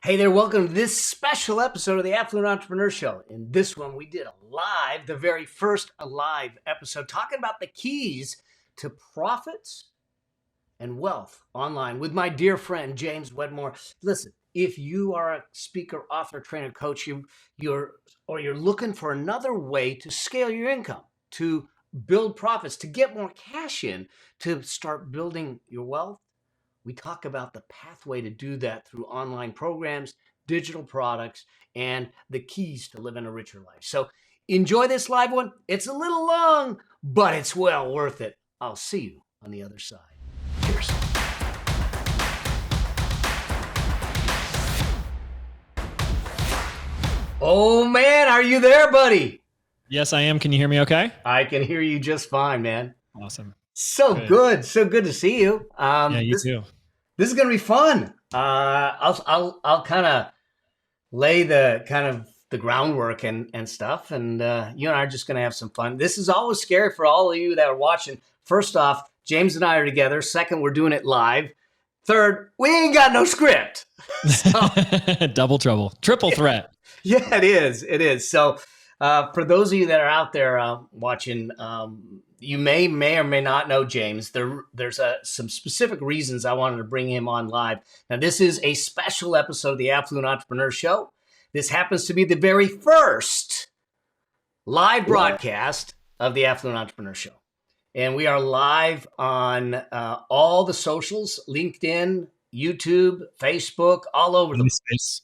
Hey there, welcome to this special episode of the Affluent Entrepreneur Show. In this one, we did the very first live episode, talking about the keys to profits and wealth online with my dear friend, James Wedmore. Listen, if you are a speaker, author, trainer, coach, you're looking for another way to scale your income, to build profits, to get more cash in, to start building your wealth, we talk about the pathway to do that through online programs, digital products, and the keys to living a richer life. So enjoy this live one. It's a little long, but it's well worth it. I'll see you on the other side. Cheers. Oh man, are you there, buddy? Yes, I am. Can you hear me okay? I can hear you just fine, man. Awesome. So good. So good to see you. Yeah, you too. This is going to be fun. I'll kind of lay the groundwork and stuff, and you and I are just going to have some fun. This is always scary for all of you that are watching. First off, James and I are together. Second, we're doing it live. Third, we ain't got no script. So, double trouble, triple threat. Yeah, it is. It is. So for those of you that are out there watching, you may or may not know James. There's some specific reasons I wanted to bring him on live. Now, this is a special episode of the Affluent Entrepreneur Show. This happens to be the very first live broadcast of the Affluent Entrepreneur Show. And we are live on all the socials, LinkedIn, YouTube, Facebook, all over the place.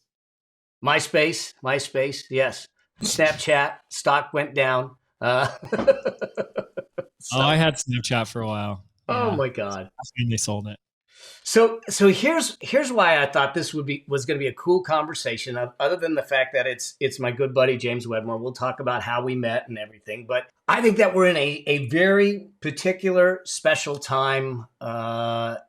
MySpace, yes. Snapchat, stock went down. So, I had Snapchat for a while. Oh my God! And they sold it. So here's why I thought this was going to be a cool conversation. Other than the fact that it's my good buddy James Wedmore. We'll talk about how we met and everything. But I think that we're in a very particular special time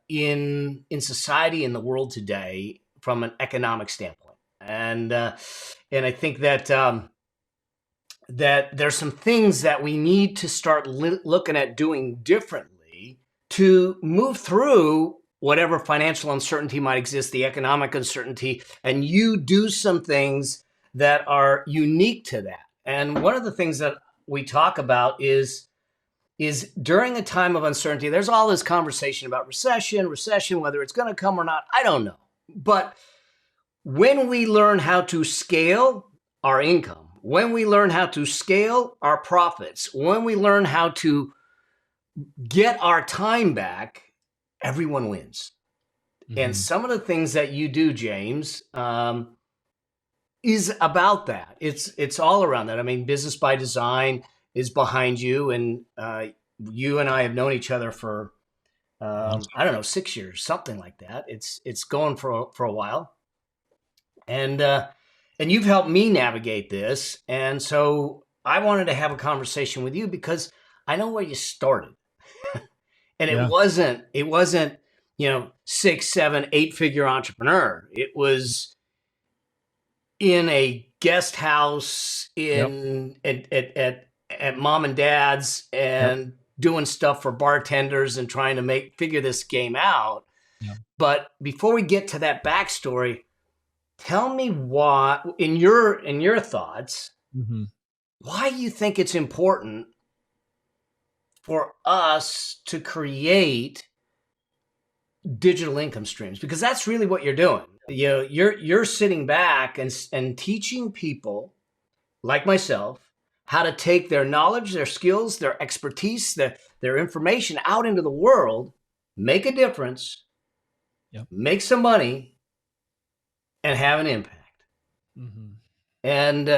in society, in the world today, from an economic standpoint, and I think that. That there's some things that we need to start looking at doing differently to move through whatever financial uncertainty might exist, the economic uncertainty, and you do some things that are unique to that. And one of the things that we talk about is during a time of uncertainty, there's all this conversation about recession, whether it's going to come or not, I don't know. But when we learn how to scale our income, when we learn how to scale our profits, when we learn how to get our time back, everyone wins. Mm-hmm. And some of the things that you do, James, is about that. It's all around that. I mean, Business by Design is behind you, and you and I have known each other for I don't know, 6 years, something like that. It's going for a while, and you've helped me navigate this. And so I wanted to have a conversation with you because I know where you started. And it wasn't, 6, 7, 8-figure entrepreneur. It was in a guest house at mom and dad's and doing stuff for bartenders and trying to figure this game out. Yep. But before we get to that backstory, tell me why, in your thoughts, why you think it's important for us to create digital income streams, because that's really what you're doing. You're sitting back and teaching people like myself how to take their knowledge, their skills, their expertise, their information out into the world, make a difference, make some money, and have an impact. Mm-hmm. And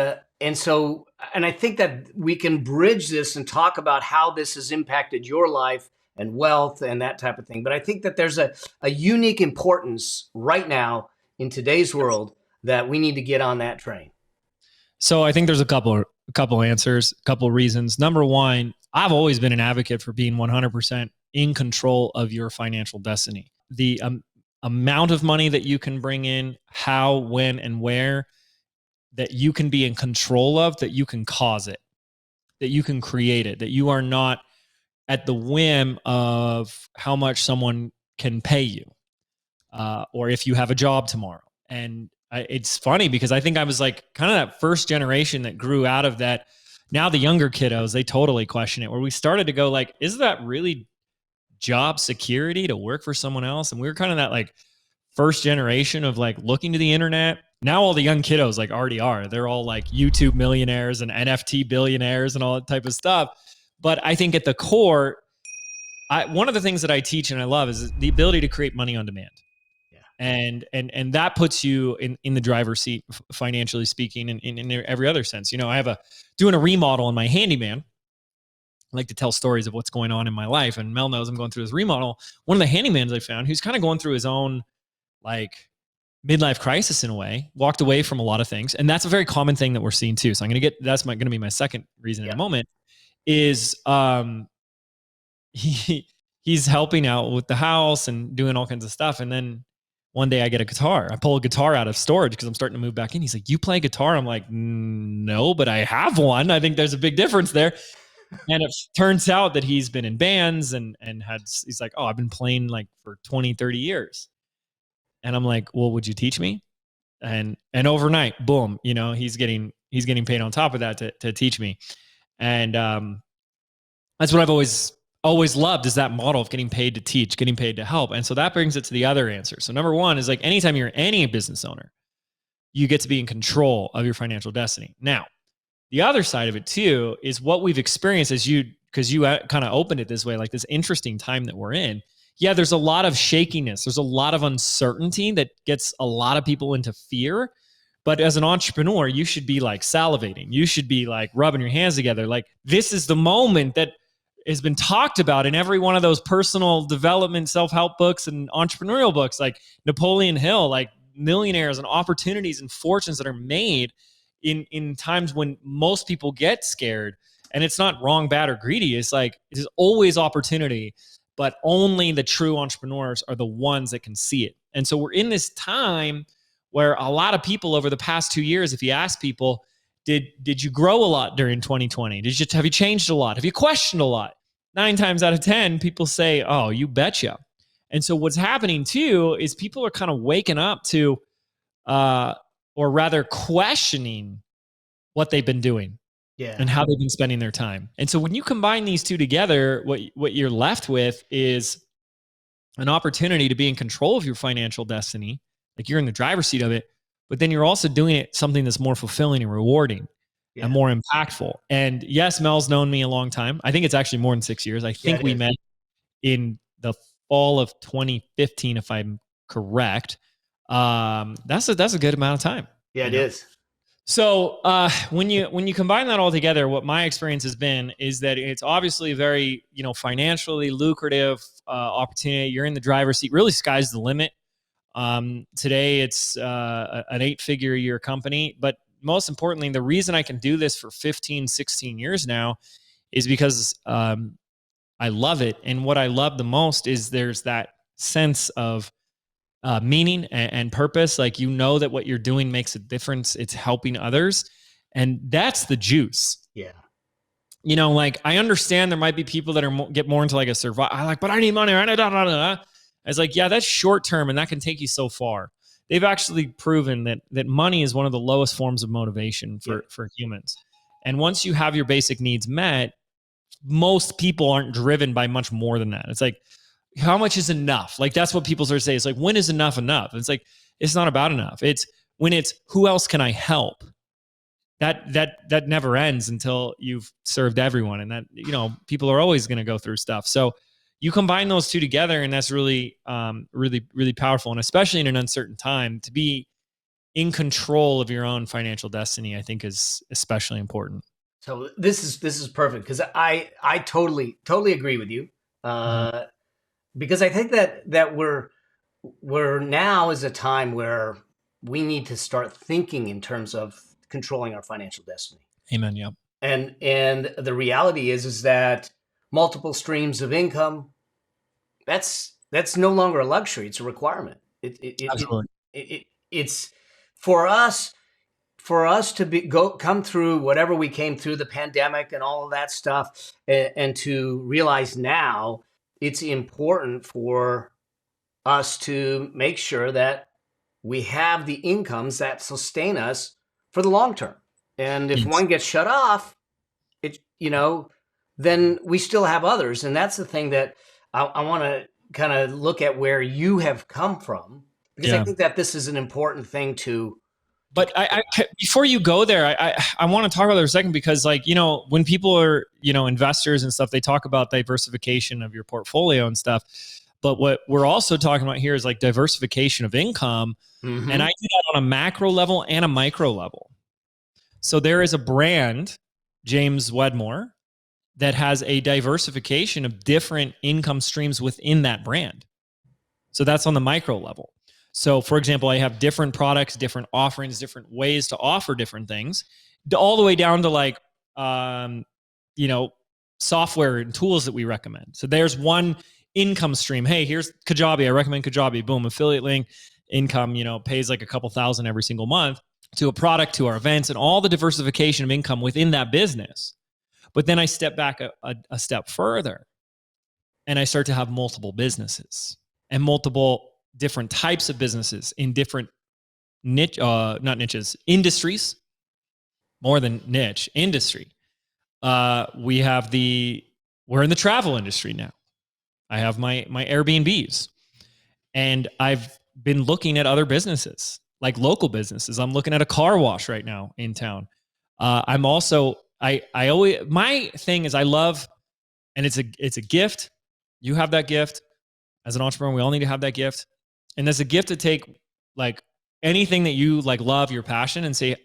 I think that we can bridge this and talk about how this has impacted your life and wealth and that type of thing. But I think that there's a unique importance right now in today's world that we need to get on that train. So I think there's a couple answers, a couple reasons. Number one, I've always been an advocate for being 100% in control of your financial destiny. The amount of money that you can bring in, how, when, and where, that you can be in control of, that you can cause it, that you can create it, that you are not at the whim of how much someone can pay you, or if you have a job tomorrow. And it's funny because I think I was like kind of that first generation that grew out of that. Now the younger kiddos, they totally question it, where we started to go like, is that really job security to work for someone else? And we were kind of that like first generation of like looking to the internet. Now all the young kiddos like already are. They're all like YouTube millionaires and NFT billionaires and all that type of stuff. But I think at the core, one of the things that I teach and I love is the ability to create money on demand. Yeah. And that puts you in the driver's seat, financially speaking, and in every other sense. You know, I have doing a remodel on my handyman. I like to tell stories of what's going on in my life, and Mel knows I'm going through this remodel. One of the handymans I found, who's kind of going through his own like midlife crisis in a way, walked away from a lot of things, and that's a very common thing that we're seeing too. So I'm going to be my second reason in a moment. Is he's helping out with the house and doing all kinds of stuff, and then one day I get a guitar. I pull a guitar out of storage because I'm starting to move back in. He's like, "You play guitar?" I'm like, "No, but I have one." I think there's a big difference there. And it turns out that he's been in bands and he's like, "Oh, I've been playing like for 20, 30 years." And I'm like, "Well, would you teach me?" And overnight, boom, you know, he's getting paid on top of that to teach me. And that's what I've always loved, is that model of getting paid to teach, getting paid to help. And so that brings it to the other answer. So number one is like, anytime you're any business owner, you get to be in control of your financial destiny. Now, the other side of it too is what we've experienced because you kind of opened it this way, like this interesting time that we're in. Yeah, there's a lot of shakiness. There's a lot of uncertainty that gets a lot of people into fear. But as an entrepreneur, you should be like salivating. You should be like rubbing your hands together. Like, this is the moment that has been talked about in every one of those personal development, self-help books and entrepreneurial books, like Napoleon Hill, like millionaires and opportunities and fortunes that are made in times when most people get scared. And it's not wrong, bad, or greedy. It's like, there's always opportunity, but only the true entrepreneurs are the ones that can see it. And so we're in this time where a lot of people over the past 2 years, if you ask people, did you grow a lot during 2020? Have you changed a lot? Have you questioned a lot? 9 times out of 10, people say, "Oh, you betcha." And so what's happening too is people are kind of waking up to, or rather questioning what they've been doing. Yeah. And how they've been spending their time. And so when you combine these two together, what you're left with is an opportunity to be in control of your financial destiny. Like, you're in the driver's seat of it, but then you're also doing it something that's more fulfilling and rewarding and more impactful. And yes, Mel's known me a long time. I think it's actually more than 6 years. I think we met in the fall of 2015, if I'm correct. That's a good amount of time. Yeah, it is. So when you combine that all together, what my experience has been is that it's obviously a very, financially lucrative opportunity. You're in the driver's seat. Really, sky's the limit. Today, it's an 8-figure a year company. But most importantly, the reason I can do this for 15, 16 years now is because I love it. And what I love the most is there's that sense of meaning and purpose. Like, that what you're doing makes a difference. It's helping others. And that's the juice. Yeah. Like, I understand there might be people that get more into like a survival, but I need money. I was like, yeah, that's short term, and that can take you so far. They've actually proven that money is one of the lowest forms of motivation for humans. And once you have your basic needs met, most people aren't driven by much more than that. It's like, how much is enough? Like, that's what people sort of say. It's like, when is enough enough? It's like, it's not about enough. It's when it's, who else can I help? That never ends until you've served everyone. And that, people are always going to go through stuff. So you combine those two together, and that's really, really, really powerful. And especially in an uncertain time, to be in control of your own financial destiny, I think, is especially important. So this is perfect, because I totally agree with you. Because I think that we're now is a time where we need to start thinking in terms of controlling our financial destiny. Amen. Yep. And the reality is that multiple streams of income, that's no longer a luxury. It's a requirement. Absolutely. It's for us to come through whatever we came through, the pandemic and all of that stuff, and to realize now it's important for us to make sure that we have the incomes that sustain us for the long term. And if one gets shut off, then we still have others. And that's the thing that I want to kind of look at where you have come from, because I think that this is an important thing to. But before you go there, I want to talk about it for a second, because when people are, investors and stuff, they talk about diversification of your portfolio and stuff. But what we're also talking about here is like diversification of income. Mm-hmm. And I do that on a macro level and a micro level. So there is a brand, James Wedmore, that has a diversification of different income streams within that brand. So that's on the micro level. So for example, I have different products, different offerings, different ways to offer different things, all the way down to software and tools that we recommend. So there's one income stream. Hey, here's Kajabi. I recommend Kajabi. Boom, affiliate link, income, pays like a couple thousand every single month to a product, to our events, and all the diversification of income within that business. But then I step back a step further, and I start to have multiple businesses and multiple different types of businesses in different industries, more than niche, industry. We're in the travel industry now. I have my Airbnbs, and I've been looking at other businesses, like local businesses. I'm looking at a car wash right now in town. I'm also, I always, my thing is I love, and it's a gift. You have that gift as an entrepreneur. We all need to have that gift. And there's a gift to take like anything that you like love, your passion, and say,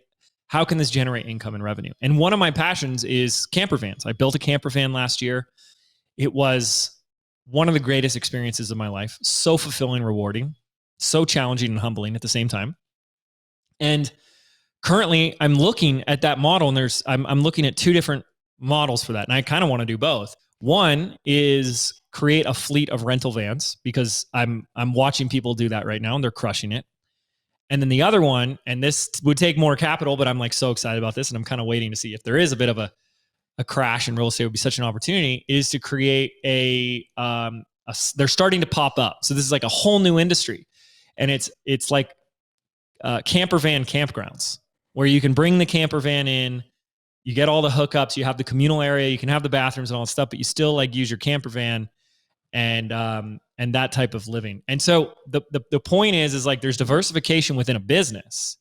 how can this generate income and revenue? And one of my passions is camper vans. I built a camper van last year. It was one of the greatest experiences of my life. So fulfilling, rewarding, so challenging and humbling at the same time. And currently I'm looking at that model, and I'm looking at two different models for that. And I kind of want to do both. One is create a fleet of rental vans, because I'm watching people do that right now and they're crushing it. And then the other one, and this would take more capital, but I'm like so excited about this, and I'm kind of waiting to see if there is a bit of a crash in real estate, would be such an opportunity, is to create they're starting to pop up. So this is like a whole new industry, and it's like camper van campgrounds, where you can bring the camper van in, you get all the hookups, you have the communal area, you can have the bathrooms and all that stuff, but you still like use your camper van and that type of living. And so the point is like there's diversification within a business,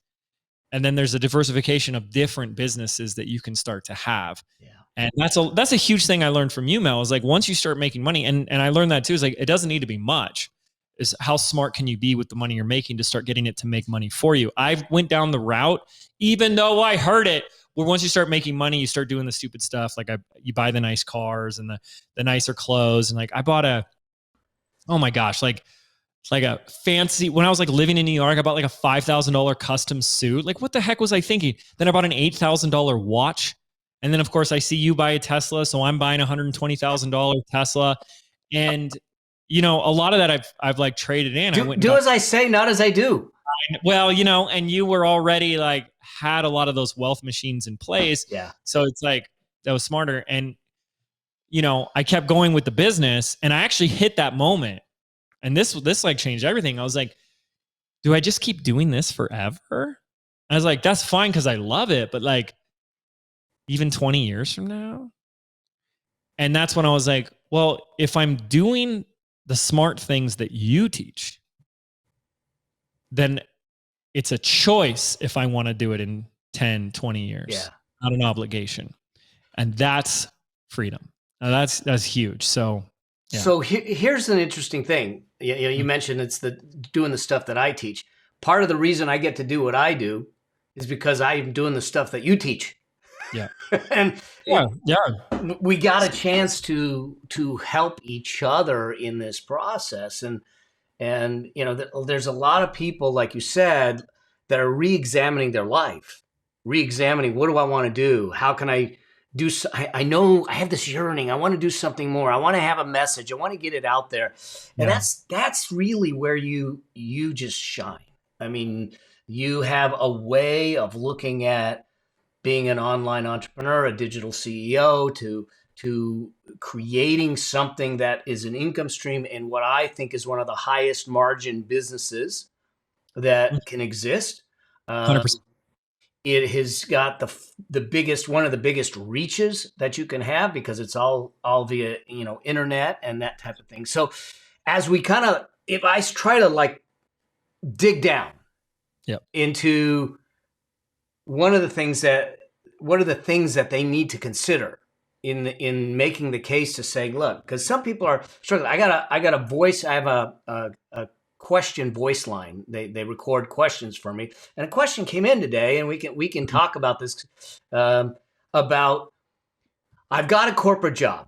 and then there's a diversification of different businesses that you can start to have. Yeah. And that's a huge thing I learned from you, Mel, is like once you start making money, and I learned that too, is like it doesn't need to be much. Is how smart can you be with the money you're making to start getting it to make money for you? I went down the route, even though I heard it, where once you start making money, you start doing the stupid stuff. Like you buy the nice cars and the nicer clothes. And like I bought oh my gosh, like a fancy, when I was like living in New York, I bought like a $5,000 custom suit. Like what the heck was I thinking? Then I bought an $8,000 watch. And then of course I see you buy a Tesla. So I'm buying a $120,000 Tesla. And a lot of that I've like traded in. Do as I say, not as I do. Well, and you were already like had a lot of those wealth machines in place. Yeah. So it's like that was smarter. And I kept going with the business, and I actually hit that moment. And this like changed everything. I was like, do I just keep doing this forever? I was like, that's fine because I love it, but like even 20 years from now. And that's when I was like, well, if I'm doing the smart things that you teach, then it's a choice if I want to do it in 10, 20 years. Yeah. Not an obligation. And that's freedom. Now that's huge. So, yeah. So here's an interesting thing. You mentioned it's doing the stuff that I teach. Part of the reason I get to do what I do is because I'm doing the stuff that you teach. Yeah. And yeah. We got a chance to help each other in this process. And there's a lot of people, like you said, that are re-examining their life, re-examining, what do I want to do? How can I do? I know I have this yearning. I want to do something more. I want to have a message. I want to get it out there. And that's really where you just shine. I mean, you have a way of looking at being an online entrepreneur, a digital CEO, to creating something that is an income stream in what I think is one of the highest margin businesses that can exist. 100%. It has got the biggest, one of the biggest reaches that you can have, because it's all via, internet and that type of thing. So as we kind of, if I try to like dig down Yep. into what are the things that they need to consider in making the case to say, look, because some people are struggling. I got a voice. I have a question voice line. They record questions for me, and a question came in today, and we can talk about this. About, I've got a corporate job.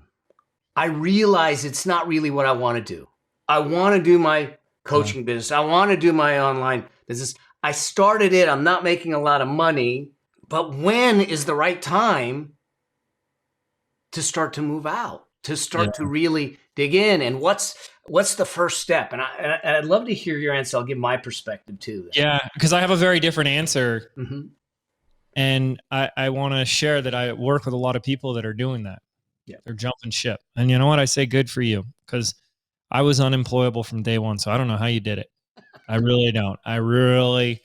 I realize it's not really what I want to do. I want to do my coaching business. I want to do my online business. I started it. I'm not making a lot of money, but when is the right time to start to move out, to start to really dig in? And what's the first step? And I'd love to hear your answer. I'll give my perspective too. Yeah, because I have a very different answer. Mm-hmm. And I want to share that I work with a lot of people that are doing that. Yeah. They're jumping ship. And you know what? I say good for you, because I was unemployable from day one. So I don't know how you did it. I really don't. I really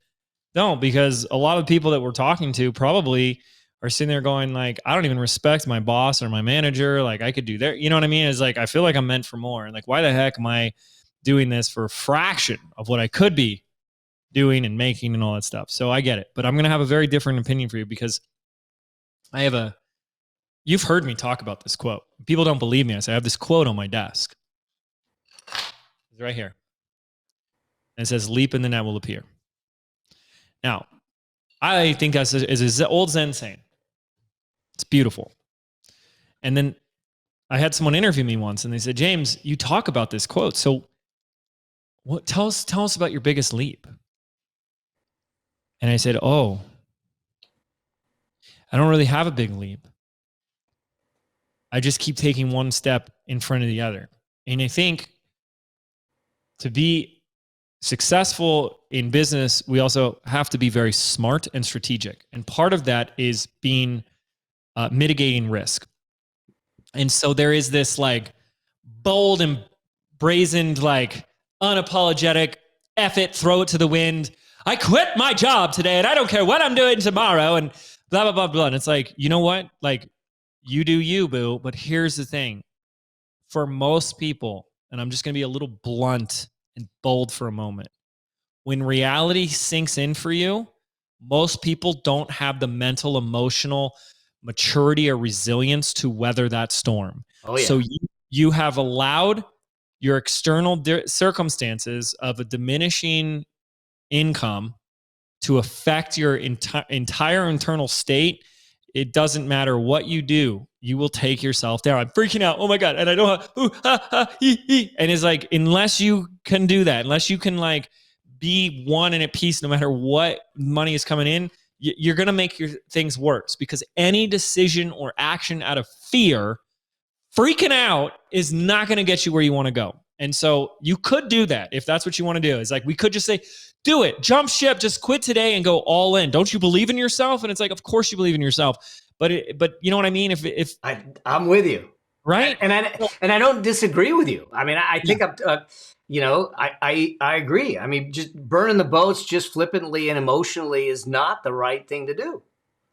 don't, because a lot of people that we're talking to probably are sitting there going like, I don't even respect my boss or my manager. Like, I could do there. You know what I mean? It's like, I feel like I'm meant for more. And like, why the heck am I doing this for a fraction of what I could be doing and making and all that stuff? So I get it, but I'm going to have a very different opinion for you, because you've heard me talk about this quote. People don't believe me. I say, I have this quote on my desk. It's right here. And it says, leap and the net will appear. Now, I think that's is an old Zen saying. It's beautiful. And then I had someone interview me once, and they said, James, you talk about this quote. So tell us about your biggest leap. And I said, I don't really have a big leap. I just keep taking one step in front of the other. And I think to be successful in business, we also have to be very smart and strategic. And part of that is being mitigating risk. And so there is this like bold and brazened, like unapologetic, F it, throw it to the wind. I quit my job today and I don't care what I'm doing tomorrow and blah, blah, blah, blah. And it's like, you know what? Like, you do you, boo. But here's the thing. For most people, and I'm just going to be a little blunt and bold for a moment, when reality sinks in for you, most people don't have the mental, emotional maturity or resilience to weather that storm. Oh, yeah. So you have allowed your external circumstances of a diminishing income to affect your entire internal state. It doesn't matter what you do, you will take yourself down. I'm freaking out. Oh my God. And I don't have, and it's like, unless you can do that, unless you can like be one and at peace, no matter what money is coming in, you're going to make your things worse, because any decision or action out of fear, freaking out, is not going to get you where you want to go. And so you could do that if that's what you want to do. It's like, we could just say, do it, jump ship, just quit today and go all in. Don't you believe in yourself? And it's like, of course you believe in yourself, but you know what I mean? If I'm with you, right? And I don't disagree with you. I mean, I think I agree. I mean, just burning the boats just flippantly and emotionally is not the right thing to do.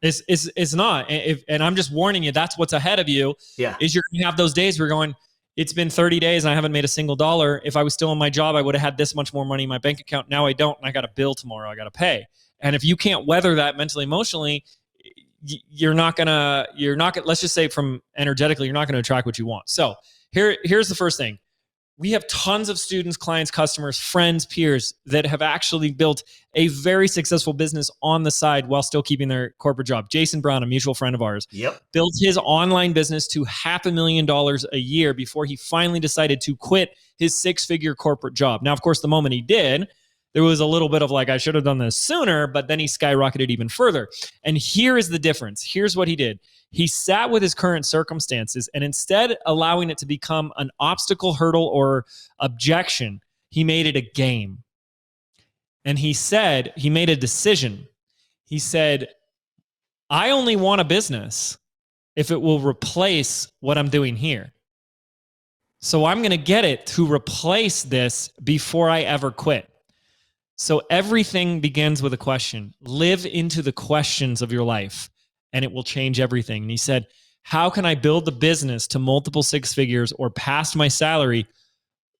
It's not. And I'm just warning you, that's what's ahead of you. Yeah. Is you're going to have those days where you're going, it's been 30 days and I haven't made a single dollar. If I was still in my job, I would have had this much more money in my bank account. Now I don't, and I got a bill tomorrow I got to pay. And if you can't weather that mentally, emotionally, you're not gonna, let's just say from energetically, you're not going to attract what you want. So here's the first thing. We have tons of students, clients, customers, friends, peers that have actually built a very successful business on the side while still keeping their corporate job. Jason Brown, a mutual friend of ours, built his online business to $500,000 a year before he finally decided to quit his 6-figure corporate job. Now, of course, the moment he did, there was a little bit of like, I should have done this sooner, but then he skyrocketed even further. And here is the difference. Here's what he did. He sat with his current circumstances, and instead allowing it to become an obstacle, hurdle, or objection, he made it a game. And he said, he made a decision. He said, I only want a business if it will replace what I'm doing here. So I'm going to get it to replace this before I ever quit. So everything begins with a question. Live into the questions of your life and it will change everything. And he said, how can I build the business to multiple six figures or past my salary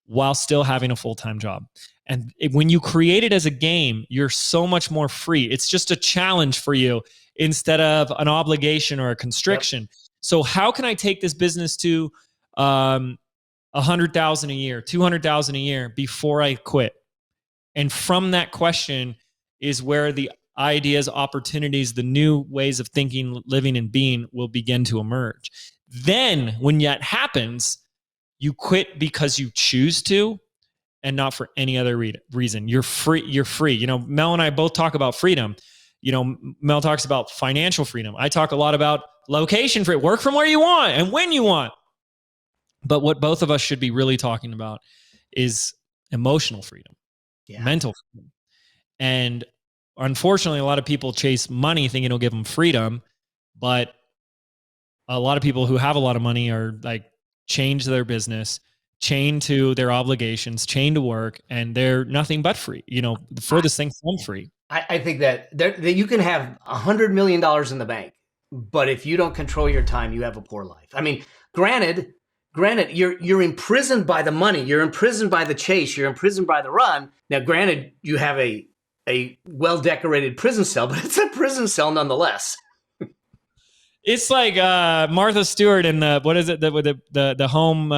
while still having a full-time job? And when you create it as a game, you're so much more free. It's just a challenge for you instead of an obligation or a constriction. Yep. So how can I take this business to 100,000 a year, 200,000 a year before I quit? And from that question is where the ideas, opportunities, the new ways of thinking, living, and being will begin to emerge. Then when that happens, you quit because you choose to and not for any other reason. You're free. You're free. You know, Mel and I both talk about freedom. You know, Mel talks about financial freedom. I talk a lot about location freedom. Work from where you want and when you want. But what both of us should be really talking about is emotional freedom, mental freedom. And unfortunately, a lot of people chase money thinking it'll give them freedom. But a lot of people who have a lot of money are like chained to their business, chained to their obligations, chained to work, and they're nothing but free. You know, the furthest thing from free. I think that you can have $100 million in the bank, but if you don't control your time, you have a poor life. I mean, granted, you're imprisoned by the money, you're imprisoned by the chase, you're imprisoned by the run. Now, granted, you have a well-decorated prison cell, but it's a prison cell nonetheless. It's like Martha Stewart and the home,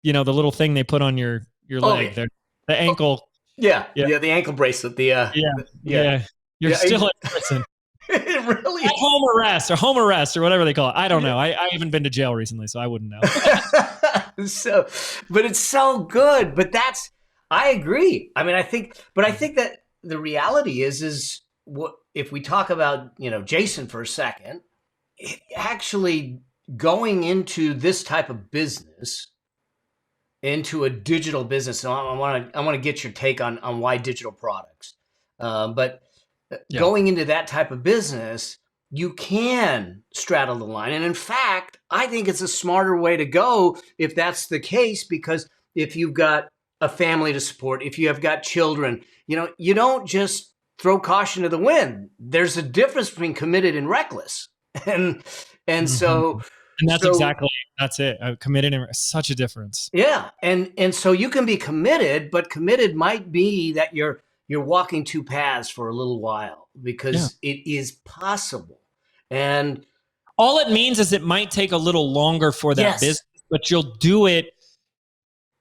you know, the little thing they put on your leg, the ankle. Yeah, the ankle bracelet. You're still in prison. It really is. Home arrest or whatever they call it. I don't know. I haven't been to jail recently, so I wouldn't know. But it's so good. But I agree. I mean, I think that the reality is what if we talk about, you know, Jason for a second, actually going into this type of business, into a digital business. So I want to get your take on why digital products. Going into that type of business, you can straddle the line. And in fact, I think it's a smarter way to go if that's the case, because if you've got a family to support, if you have got children, you know, you don't just throw caution to the wind. There's a difference between committed and reckless. And so... And that's it. Committed and such a difference. Yeah. And so you can be committed, but committed might be that you're walking two paths for a little while, because it is possible. And all it means is it might take a little longer for that business, but you'll do it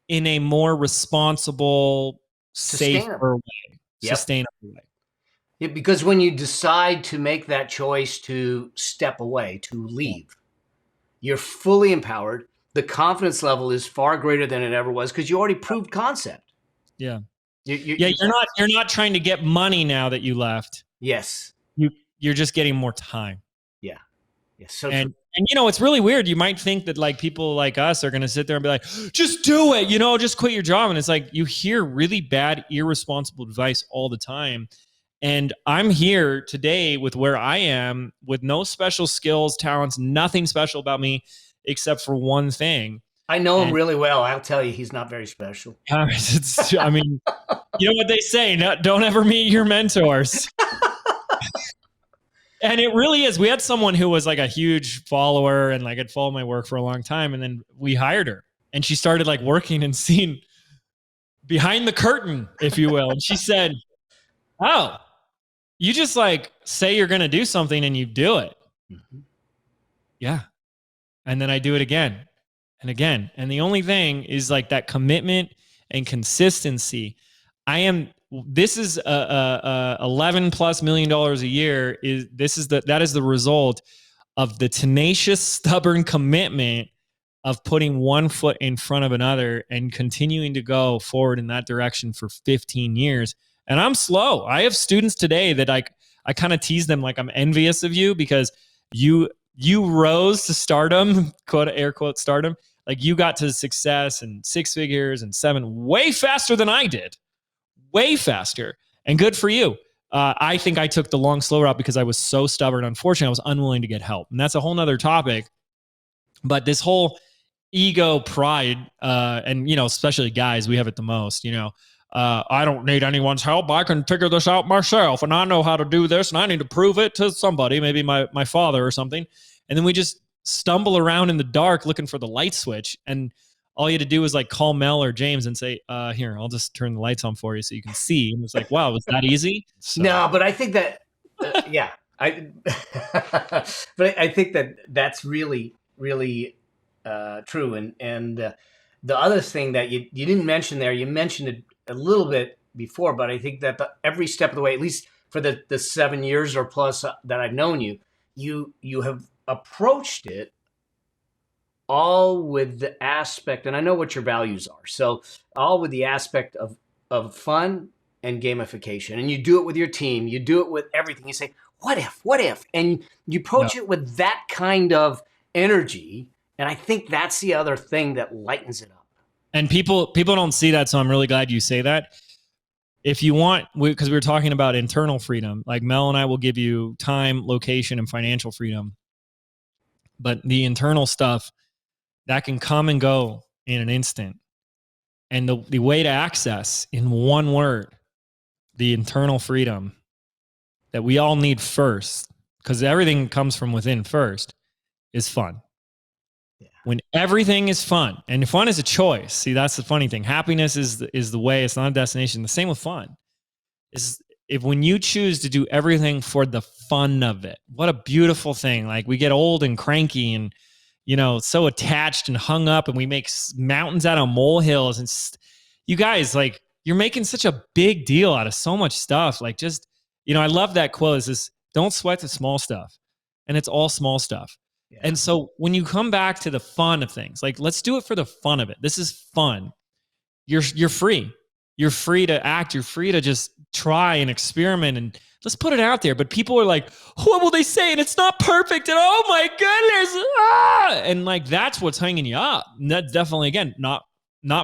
in a more responsible, safer way. Sustainable way. Yeah, because when you decide to make that choice to step away, to leave, you're fully empowered. The confidence level is far greater than it ever was because you already proved concept. Yeah. You're not trying to get money now that you left. Yes. You're just getting more time. Yeah. Yes. So and you know, it's really weird. You might think that like people like us are going to sit there and be like, just do it, you know, just quit your job. And it's like, you hear really bad, irresponsible advice all the time. And I'm here today with where I am with no special skills, talents, nothing special about me except for one thing. I know him really well. I'll tell you, he's not very special. I mean, you know what they say, don't ever meet your mentors. And it really is. We had someone who was like a huge follower and like had followed my work for a long time. And then we hired her and she started like working and seeing behind the curtain, if you will. And she said, oh, you just like say you're going to do something and you do it. Mm-hmm. Yeah. And then I do it again and again. And the only thing is like that commitment and consistency. This is $11+ million a year. That is the result of the tenacious, stubborn commitment of putting one foot in front of another and continuing to go forward in that direction for 15 years. And I'm slow. I have students today that I kind of tease them like I'm envious of you because you rose to stardom, quote, air quote, stardom. Like you got to success and 6 figures and 7 way faster than I did. Way faster. And good for you. I think I took the long, slow route because I was so stubborn. Unfortunately, I was unwilling to get help. And that's a whole nother topic. But this whole ego, pride, and, you know, especially guys, we have it the most, you know, I don't need anyone's help. I can figure this out myself, and I know how to do this, and I need to prove it to somebody, maybe my father or something. And then we just stumble around in the dark looking for the light switch. And all you had to do was like call Mel or James and say, here, I'll just turn the lights on for you so you can see. And it's like, wow, was that easy? So. No, but I think that, yeah, but I think that that's really, really true. And the other thing that you didn't mention there, you mentioned it a little bit before, but I think that every step of the way, at least for the 7 years or plus that I've known you, you have approached it all with the aspect, and I know what your values are. So all with the aspect of fun and gamification. And you do it with your team. You do it with everything. You say, what if? And you approach it with that kind of energy. And I think that's the other thing that lightens it up. And people don't see that. So I'm really glad you say that. If you want, because we were talking about internal freedom, like Mel and I will give you time, location, and financial freedom. But the internal stuff, that can come and go in an instant. And the way to access, in one word, the internal freedom that we all need first, because everything comes from within first, is fun. Yeah. When everything is fun, and fun is a choice. See, that's the funny thing. Happiness is the way. It's not a destination. The same with fun. When you choose to do everything for the fun of it, what a beautiful thing. Like, we get old and cranky and, so attached and hung up, and we make mountains out of molehills. And you guys, like, you're making such a big deal out of so much stuff. Like, just, I love that quote. Is this, don't sweat the small stuff. And it's all small stuff. Yeah. And so when you come back to the fun of things, like, let's do it for the fun of it. This is fun. You're free. You're free to act. You're free to just try and experiment, and let's put it out there. But people are like, what will they say? And it's not perfect. And oh my goodness. And like, that's what's hanging you up. And that's definitely, again, not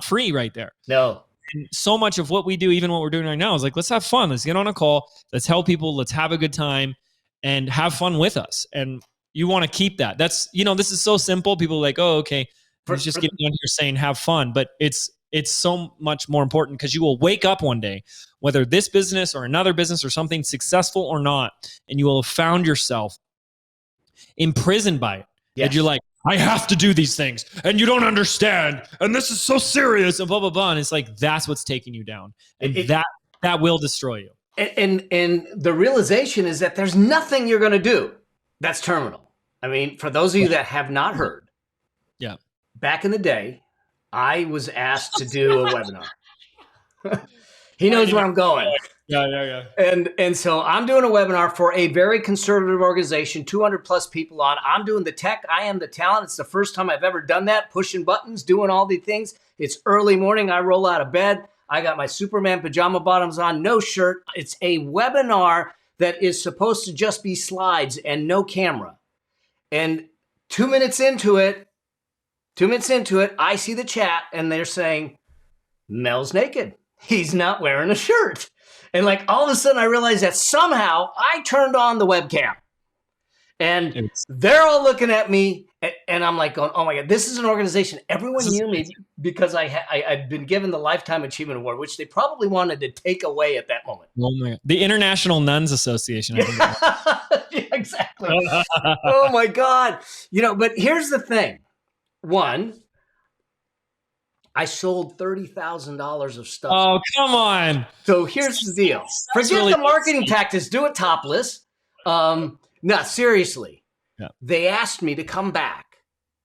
free right there. No. And so much of what we do, even what we're doing right now, is like, let's have fun. Let's get on a call. Let's help people. Let's have a good time and have fun with us. And you want to keep that. That's, this is so simple. People are like, oh, okay. Let's just get on here saying have fun. But it's so much more important, because you will wake up one day, whether this business or another business or something, successful or not, and you will have found yourself imprisoned by it. Yes. And you're like, I have to do these things, and you don't understand, and this is so serious, and blah, blah, blah. And it's like, that's what's taking you down. And that will destroy you. And the realization is that there's nothing you're going to do that's terminal. I mean, for those of you that have not heard, back in the day, I was asked to do a webinar. He knows where I'm going. Yeah. And so I'm doing a webinar for a very conservative organization, 200 plus people on. I'm doing the tech. I am the talent. It's the first time I've ever done that, pushing buttons, doing all the things. It's early morning. I roll out of bed. I got my Superman pajama bottoms on, no shirt. It's a webinar that is supposed to just be slides and no camera. And 2 minutes into it, I see the chat and they're saying, Mel's naked. He's not wearing a shirt. And like, all of a sudden I realized that somehow I turned on the webcam and they're all looking at me. And I'm like going, oh my God, this is an organization. Everyone knew me because I'd been given the Lifetime Achievement Award, which they probably wanted to take away at that moment. Oh my God. The International Nuns Association. I think. Yeah, exactly. Oh my God. But here's the thing. One, I sold $30,000 of stuff. Oh, come on. So here's the deal. Forget really the marketing tactics. Do it topless. No, seriously. Yeah. They asked me to come back.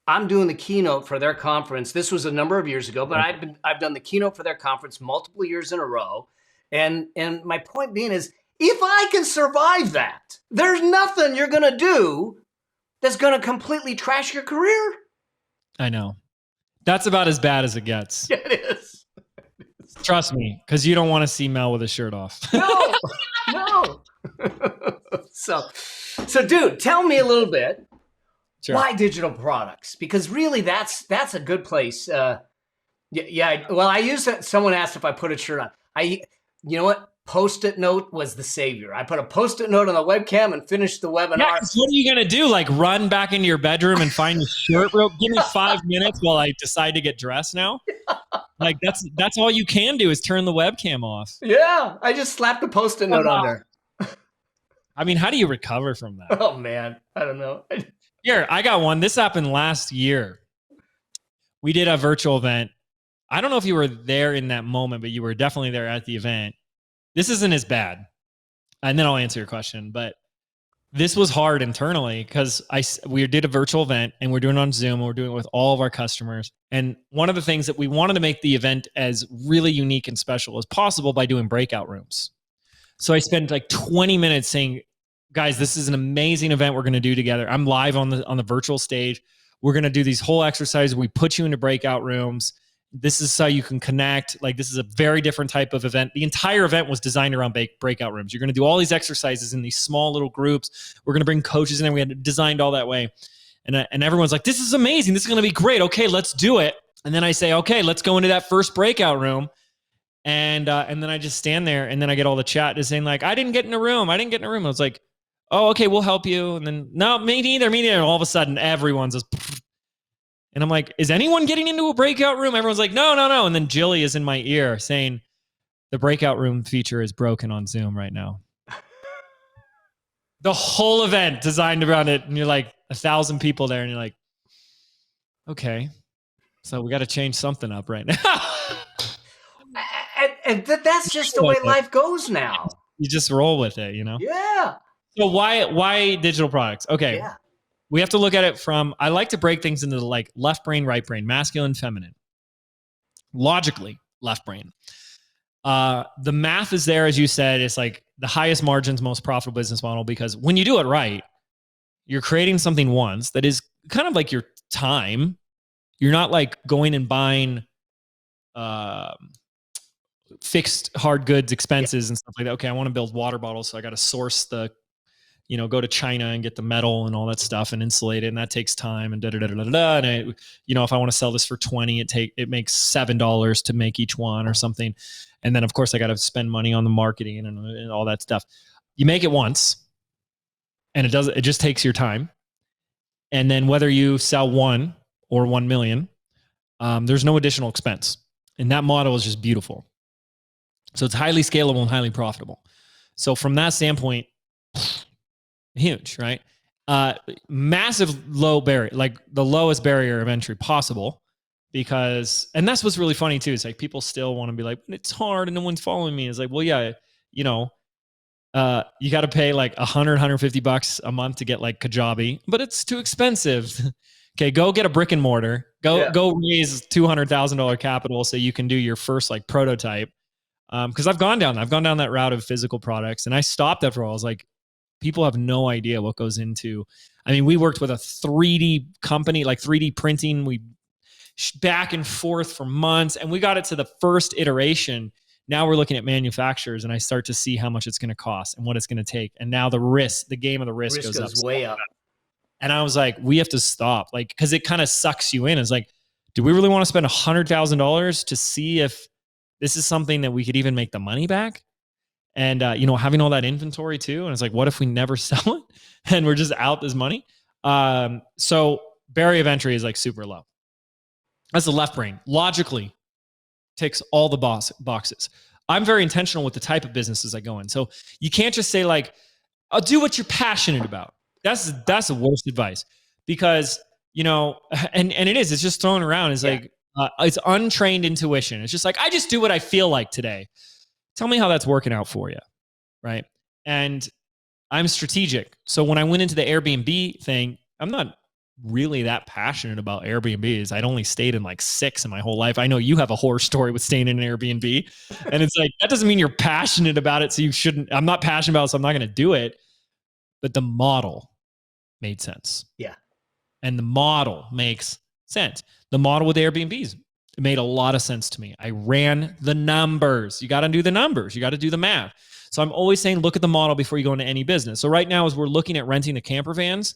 I'm doing the keynote for their conference. This was a number of years ago, but I've done the keynote for their conference multiple years in a row. And my point being is, if I can survive that, there's nothing you're going to do that's going to completely trash your career. I know. That's about as bad as it gets. Yeah, it is. Trust me, because you don't want to see Mel with his shirt off. No. So dude, tell me a little bit. Sure. Why digital products? Because really, that's a good place. Well, I use that. Someone asked if I put a shirt on. You know what? Post-it note was the savior. I put a Post-it note on the webcam and finished the webinar. Yeah, what are you going to do? Like, run back into your bedroom and find your shirt? Give me 5 minutes while I decide to get dressed now. Like that's all you can do is turn the webcam off. Yeah, I just slapped a Post-it note on there. I mean, how do you recover from that? Oh man, I don't know. Here, I got one. This happened last year. We did a virtual event. I don't know if you were there in that moment, but you were definitely there at the event. This isn't as bad. And then I'll answer your question. But this was hard internally because we did a virtual event and we're doing it on Zoom. And we're doing it with all of our customers. And one of the things that we wanted to make the event as really unique and special as possible by doing breakout rooms. So I spent like 20 minutes saying, guys, this is an amazing event we're going to do together. I'm live on the virtual stage. We're going to do these whole exercises. We put you into breakout rooms. This is how you can connect. Like, this is a very different type of event. The entire event was designed around breakout rooms. You're going to do all these exercises in these small little groups. We're going to bring coaches in there. We had it designed all that way. And everyone's like, this is amazing. This is going to be great. Okay, let's do it. And then I say, okay, let's go into that first breakout room. And then I just stand there, and then I get all the chat just saying like, I didn't get in a room. I was like, oh, okay, we'll help you. And then, no, me neither. And all of a sudden, everyone's just, and I'm like, is anyone getting into a breakout room? Everyone's like, no. And then Jilly is in my ear saying, the breakout room feature is broken on Zoom right now. The whole event designed around it. And you're like 1,000 people there. And you're like, okay, so we got to change something up right now. And that's just the way life goes now. You just roll with it, you know? Yeah. So why digital products? Okay. Yeah. We have to look at it from, I like to break things into like left brain, right brain, masculine, feminine. Logically, left brain. The math is there, as you said, it's like the highest margins, most profitable business model, because when you do it right, you're creating something once that is kind of like your time. You're not like going and buying fixed hard goods expenses and stuff like that. Okay, I want to build water bottles, so I got to source go to China and get the metal and all that stuff and insulate it, and that takes time and And if I want to sell this for $20, it makes $7 to make each one or something. And then of course I got to spend money on the marketing and all that stuff. You make it once, and it just takes your time. And then whether you sell 1 or 1 million, there's no additional expense. And that model is just beautiful. So it's highly scalable and highly profitable. So from that standpoint, huge, right? Massive low barrier, like the lowest barrier of entry possible, because, and that's what's really funny too. It's like people still want to be like, it's hard and no one's following me. It's like, well, yeah, you got to pay like $150 a month to get like Kajabi, but it's too expensive. Okay, go get a brick and mortar. Go raise $200,000 capital so you can do your first like prototype. Because I've gone down that route of physical products, and I stopped after all. I was like, people have no idea what goes into. I mean, we worked with a 3D company, like 3D printing. We back and forth for months, and we got it to the first iteration. Now we're looking at manufacturers, and I start to see how much it's going to cost and what it's going to take. And now the game of the risk goes up. Way up. And I was like, we have to stop, like, because it kind of sucks you in. It's like, do we really want to spend $100,000 to see if this is something that we could even make the money back? And, having all that inventory too. And it's like, what if we never sell it and we're just out this money? So barrier of entry is like super low. That's the left brain. Logically ticks all the boxes. I'm very intentional with the type of businesses I go in. So you can't just say like, I'll do what you're passionate about. That's the worst advice, because, and it's just thrown around. It's like, it's untrained intuition. It's just like, I just do what I feel like today. Tell me how that's working out for you, right? And I'm strategic. So when I went into the Airbnb thing, I'm not really that passionate about Airbnbs. I'd only stayed in like 6 in my whole life. I know you have a horror story with staying in an Airbnb, and it's like, that doesn't mean you're passionate about it. So you shouldn't. I'm not passionate about it, so I'm not going to do it. But the model made sense. Yeah. And the model makes sense. The model with Airbnbs, it made a lot of sense to me. I ran the numbers. You got to do the numbers. You got to do the math. So I'm always saying, look at the model before you go into any business. So right now, as we're looking at renting the camper vans,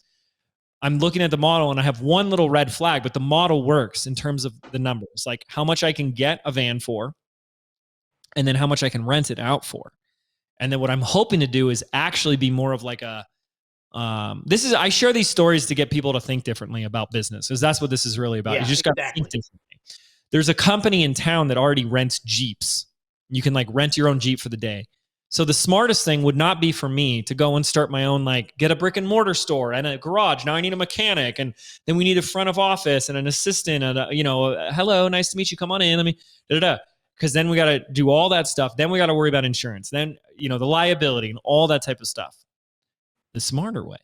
I'm looking at the model and I have one little red flag, but the model works in terms of the numbers, like how much I can get a van for, and then how much I can rent it out for. And then what I'm hoping to do is actually be more of like I share these stories to get people to think differently about business, because that's what this is really about. Yeah, you just got exactly. to think differently. There's a company in town that already rents Jeeps. You can like rent your own Jeep for the day. So the smartest thing would not be for me to go and start my own, like get a brick and mortar store and a garage. Now I need a mechanic, and then we need a front of office and an assistant and hello, nice to meet you. Come on in. Let me because then we got to do all that stuff. Then we got to worry about insurance. Then, the liability and all that type of stuff. The smarter way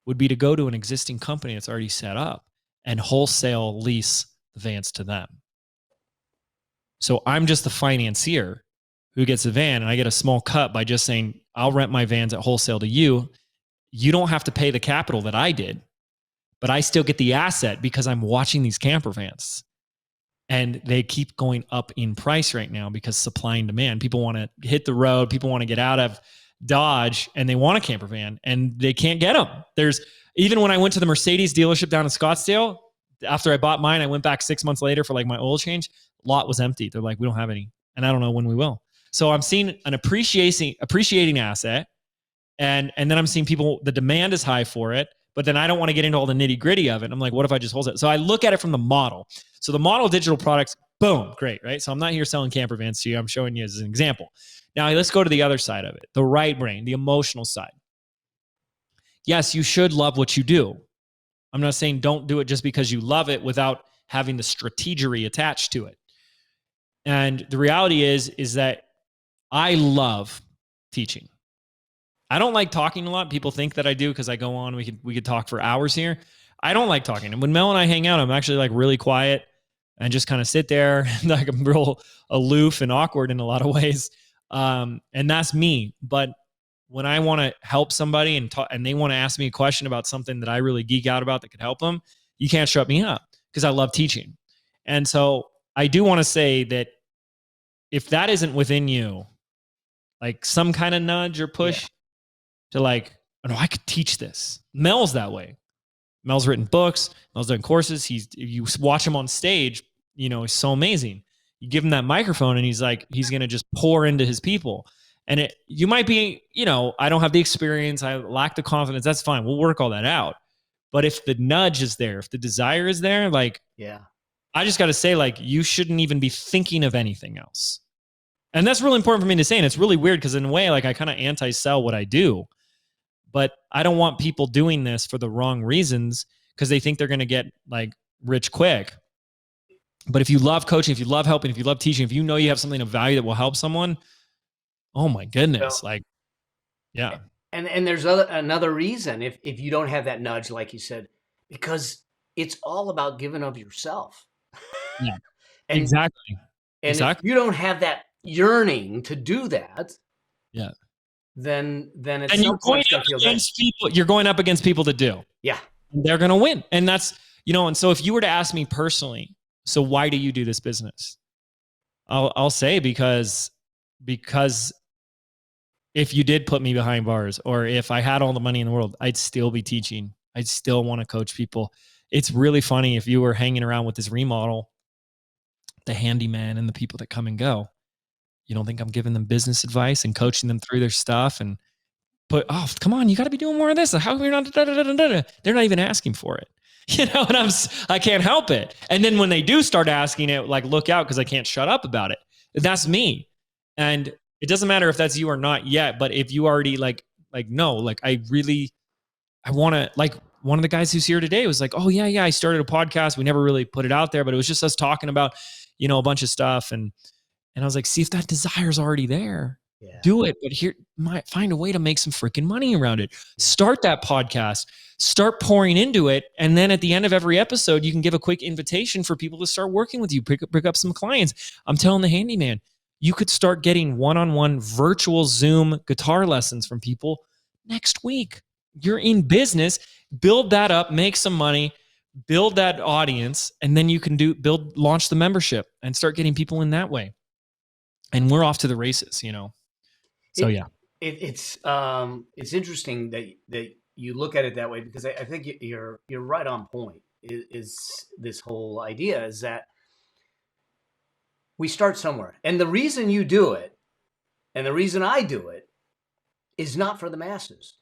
would be to go to an existing company that's already set up and wholesale lease the vans to them. So I'm just the financier who gets a van, and I get a small cut by just saying, I'll rent my vans at wholesale to you. You don't have to pay the capital that I did, but I still get the asset because I'm watching these camper vans. And they keep going up in price right now because supply and demand. People want to hit the road. People want to get out of Dodge, and they want a camper van, and they can't get them. Even when I went to the Mercedes dealership down in Scottsdale, after I bought mine, I went back 6 months later for like my oil change. Lot was empty. They're like, we don't have any. And I don't know when we will. So I'm seeing an appreciating asset. And then I'm seeing people, the demand is high for it, but then I don't want to get into all the nitty gritty of it. I'm like, what if I just wholesale? So I look at it from the model. So the model digital products, boom, great, right? So I'm not here selling camper vans to you. I'm showing you as an example. Now let's go to the other side of it, the right brain, the emotional side. Yes, you should love what you do. I'm not saying don't do it just because you love it without having the strategery attached to it. And the reality is that I love teaching. I don't like talking a lot. People think that I do because I go on. We could talk for hours here. I don't like talking. And when Mel and I hang out, I'm actually like really quiet and just kind of sit there. Like I'm real aloof and awkward in a lot of ways. And that's me. But when I want to help somebody and they want to ask me a question about something that I really geek out about that could help them, you can't shut me up because I love teaching. And so I do want to say that if that isn't within you, like some kind of nudge or push to like, oh, no, I could teach this. Mel's that way. Mel's written books. Mel's done courses. You watch him on stage, he's so amazing. You give him that microphone and he's going to just pour into his people. And you might be, I don't have the experience. I lack the confidence. That's fine. We'll work all that out. But if the nudge is there, if the desire is there, I just got to say, you shouldn't even be thinking of anything else. And that's really important for me to say. And it's really weird because in a way, I kind of anti-sell what I do. But I don't want people doing this for the wrong reasons because they think they're going to get rich quick. But if you love coaching, if you love helping, if you love teaching, if you know you have something of value that will help someone, oh my goodness. Yeah. And there's another reason if you don't have that nudge, like you said, because it's all about giving of yourself. Yeah, and, exactly. And if you don't have that yearning to do that, then at some point you're going up against people that do. Yeah. They're going to win. And that's, and so if you were to ask me personally, so why do you do this business? I'll say because if you did put me behind bars or if I had all the money in the world, I'd still be teaching. I'd still want to coach people. It's really funny if you were hanging around with this remodel, the handyman and the people that come and go. You don't think I'm giving them business advice and coaching them through their stuff come on, you got to be doing more of this. How are you not? They're not even asking for it, and I can't help it. And then when they do start asking it, look out because I can't shut up about it. That's me. And it doesn't matter if that's you or not yet. But if you already I want to one of the guys who's here today was like, oh yeah, I started a podcast. We never really put it out there, but it was just us talking about, a bunch of stuff. And I was like, see if that desire's already there, do it. But find a way to make some freaking money around it. Start that podcast, start pouring into it. And then at the end of every episode, you can give a quick invitation for people to start working with you, pick up some clients. I'm telling the handyman, you could start getting one-on-one virtual Zoom guitar lessons from people next week. You're in business, build that up, make some money, build that audience, and then you can launch the membership and start getting people in that way. And we're off to the races, So yeah, it's interesting that you look at it that way because I think you're right on point. Is this whole idea is that we start somewhere, and the reason you do it, and the reason I do it, is not for the masses.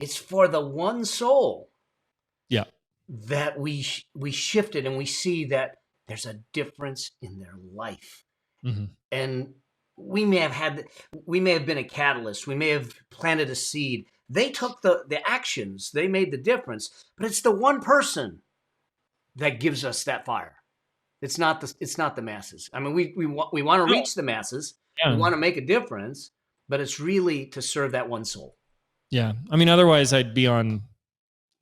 It's for the one soul. Yeah, that we shifted and we see that there's a difference in their life. Mm-hmm. And we may have been a catalyst. We may have planted a seed. They took the actions. They made the difference. But it's the one person that gives us that fire. It's not the masses. I mean, we want to reach the masses. Yeah. We want to make a difference, but it's really to serve that one soul. Yeah. I mean, otherwise I'd be on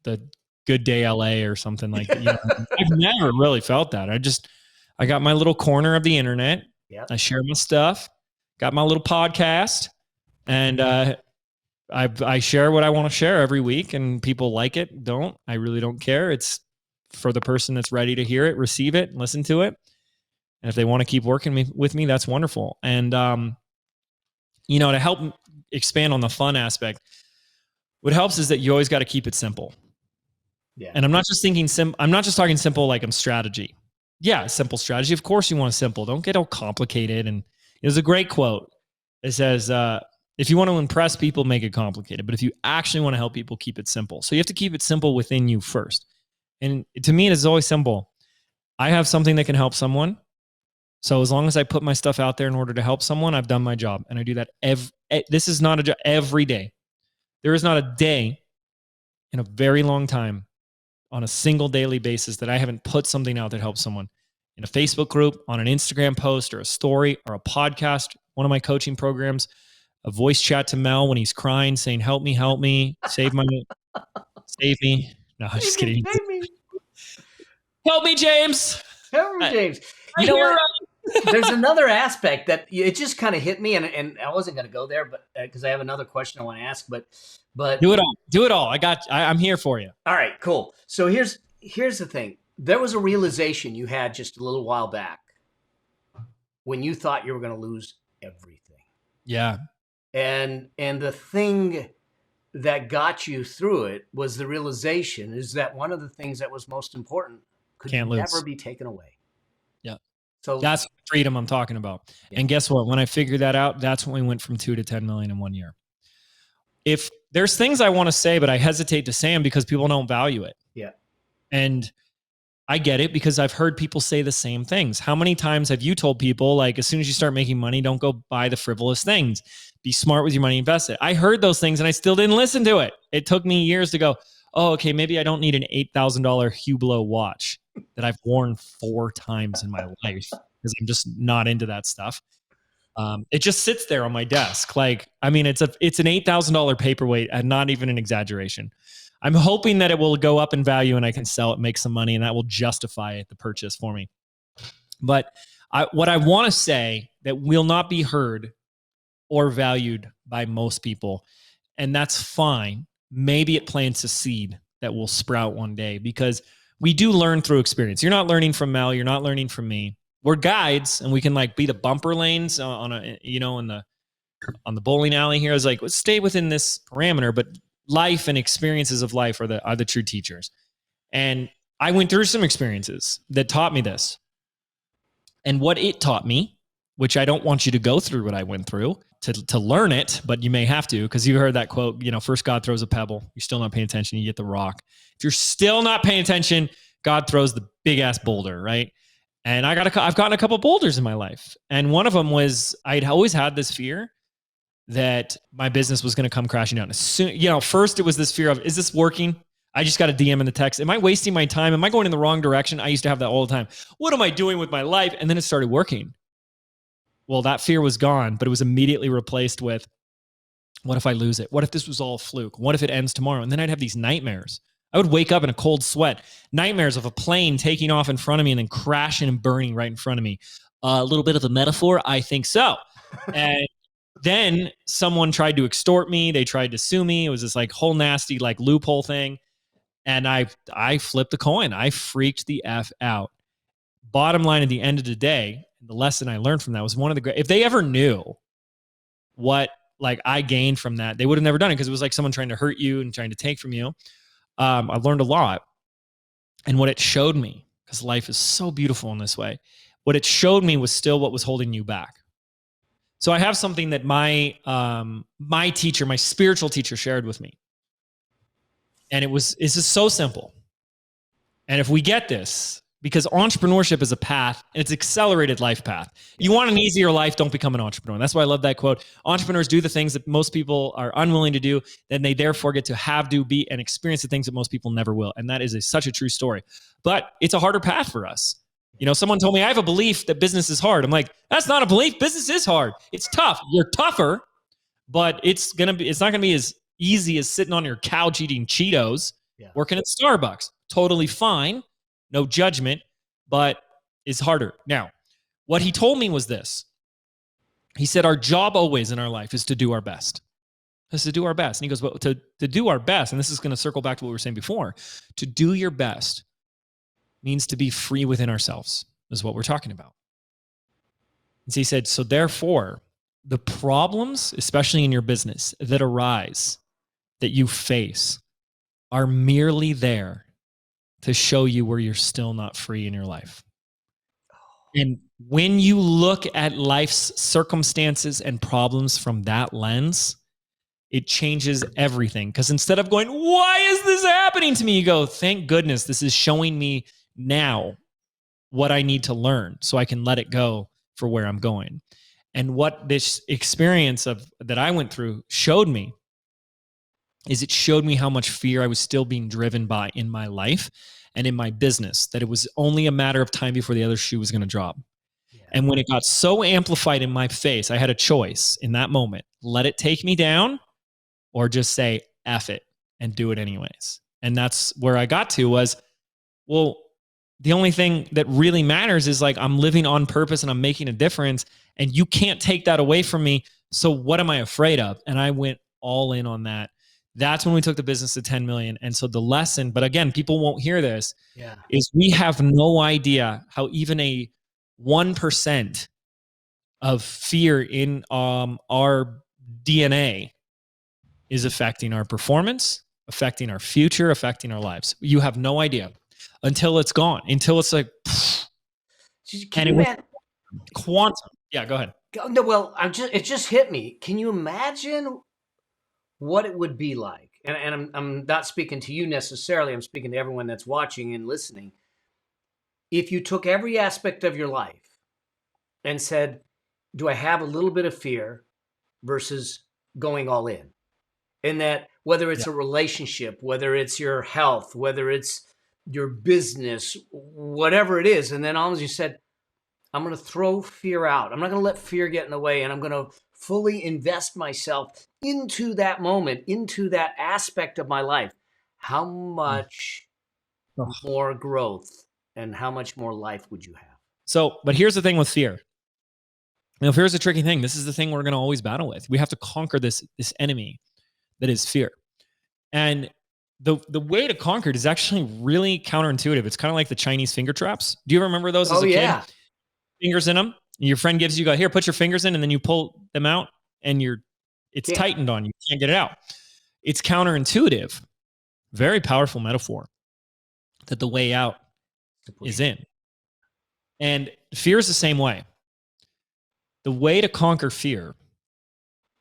the Good Day LA or something like that. You know, I've never really felt that. I got my little corner of the internet. Yep. I share my stuff, got my little podcast, and I share what I want to share every week, and people like it, don't. I really don't care. It's for the person that's ready to hear it, receive it, listen to it. And if they want to keep working with me, that's wonderful. And, you know, to help expand on the fun aspect, what helps is that you always got to keep it simple. Yeah. And I'm not just thinking I'm not just talking simple like strategy. Yeah, simple strategy. Of course you want simple. Don't get all complicated. And there's a great quote. It says, if you want to impress people, make it complicated. But if you actually want to help people, keep it simple. So you have to keep it simple within you first. And to me, it is always simple. I have something that can help someone. So as long as I put my stuff out there in order to help someone, I've done my job. And I do that this is not every day. There is not a day in a very long time on a single daily basis that I haven't put something out that helps someone in a Facebook group, on an Instagram post or a story or a podcast, one of my coaching programs, a voice chat to Mel when he's crying, saying, help me, save me. No, I'm just kidding. Save me. Help me, James. Help me, James. You know what? There's another aspect that it just kind of hit me, and I wasn't going to go there, but because I have another question I want to ask, but do it all. I'm here for you. All right, cool. So here's the thing. There was a realization you had just a little while back when you thought you were going to lose everything. Yeah. And the thing that got you through it was the realization is that one of the things that was most important could never be taken away. Yeah. So that's freedom I'm talking about. Yeah. And guess what? When I figured that out, that's when we went from 2 to 10 million in 1 year. If there's things I want to say, but I hesitate to say them because people don't value it. Yeah. And I get it because I've heard people say the same things. How many times have you told people, like, as soon as you start making money, don't go buy the frivolous things. Be smart with your money, invest it. I heard those things and I still didn't listen to it. It took me years to go, oh, okay, maybe I don't need an $8,000 Hublot watch that I've worn 4 times in my life because I'm just not into that stuff. It just sits there on my desk. Like, I mean, it's an $8,000 paperweight and not even an exaggeration. I'm hoping that it will go up in value and I can sell it, make some money, and that will justify the purchase for me. But what I want to say that will not be heard or valued by most people, and that's fine. Maybe it plants a seed that will sprout one day because we do learn through experience. You're not learning from Mel. You're not learning from me. We're guides, and we can like be the bumper lanes on the bowling alley here. I was like, let's stay within this parameter, but life and experiences of life are the true teachers. And I went through some experiences that taught me this. And what it taught me, which I don't want you to go through what I went through to learn it, but you may have to, because you heard that quote, first God throws a pebble. You're still not paying attention. You get the rock. If you're still not paying attention, God throws the big ass boulder, right? And I've gotten a couple boulders in my life. And one of them was, I'd always had this fear that my business was going to come crashing down. As soon, first it was this fear of, is this working? I just got a DM in the text. Am I wasting my time? Am I going in the wrong direction? I used to have that all the time. What am I doing with my life? And then it started working. Well, that fear was gone, but it was immediately replaced with, what if I lose it? What if this was all a fluke? What if it ends tomorrow? And then I'd have these nightmares. I would wake up in a cold sweat, nightmares of a plane taking off in front of me and then crashing and burning right in front of me. A little bit of a metaphor? I think so. And then someone tried to extort me. They tried to sue me. It was this like whole nasty like loophole thing. And I flipped the coin. I freaked the F out. Bottom line, at the end of the day, the lesson I learned from that was one of the great, if they ever knew what like I gained from that, they would have never done it because it was like someone trying to hurt you and trying to take from you. I learned a lot. And what it showed me, because life is so beautiful in this way, what it showed me was still what was holding you back. So I have something that my teacher, my spiritual teacher shared with me. And it's just so simple. And if we get this, because entrepreneurship is a path and it's accelerated life path. You want an easier life, don't become an entrepreneur. That's why I love that quote. Entrepreneurs do the things that most people are unwilling to do, then they therefore get to have, do, be, and experience the things that most people never will. And that is such a true story. But it's a harder path for us. Someone told me I have a belief that business is hard. I'm like, that's not a belief. Business is hard. It's tough. You're tougher, but it's not gonna be as easy as sitting on your couch eating Cheetos, working at Starbucks. Totally fine. No judgment, but it's harder. Now, what he told me was this. He said, our job always in our life is to do our best. Is to do our best. And he goes, well, to do our best, and this is going to circle back to what we were saying before, to do your best means to be free within ourselves, is what we're talking about. And so he said, so therefore, the problems, especially in your business, that arise, that you face, are merely there to show you where you're still not free in your life. And when you look at life's circumstances and problems from that lens, it changes everything. Because instead of going, why is this happening to me? You go, thank goodness this is showing me now what I need to learn so I can let it go for where I'm going. And what this experience that I went through showed me is it showed me how much fear I was still being driven by in my life and in my business, that it was only a matter of time before the other shoe was going to drop. Yeah. And when it got so amplified in my face, I had a choice in that moment. Let it take me down or just say, F it and do it anyways. And that's where I got to was, well, the only thing that really matters is like I'm living on purpose and I'm making a difference and you can't take that away from me. So what am I afraid of? And I went all in on that. That's when we took the business to 10 million. And so the lesson, but again, people won't hear this, is we have no idea how even a 1% of fear in our DNA is affecting our performance, affecting our future, affecting our lives. You have no idea until it's gone, until it's like, and it was quantum. Yeah, go ahead. No, well, it just hit me. Can you imagine what it would be like? And I'm not speaking to you necessarily. I'm speaking to everyone that's watching and listening. If you took every aspect of your life and said, do I have a little bit of fear versus going all in? And that whether it's a relationship, whether it's your health, whether it's your business, whatever it is. And then almost you said, I'm going to throw fear out. I'm not going to let fear get in the way. And I'm going to fully invest myself into that moment, into that aspect of my life. How much more growth and how much more life would you have? So, but here's the thing with fear. Fear is a tricky thing. This is the thing we're going to always battle with. We have to conquer this enemy that is fear. And the way to conquer it is actually really counterintuitive. It's kind of like the Chinese finger traps. Do you remember those as a kid? Fingers in them. Your friend gives you, here, put your fingers in, and then you pull them out, and it's tightened on you. You can't get it out. It's counterintuitive. Very powerful metaphor that the way out is in. And fear is the same way. The way to conquer fear,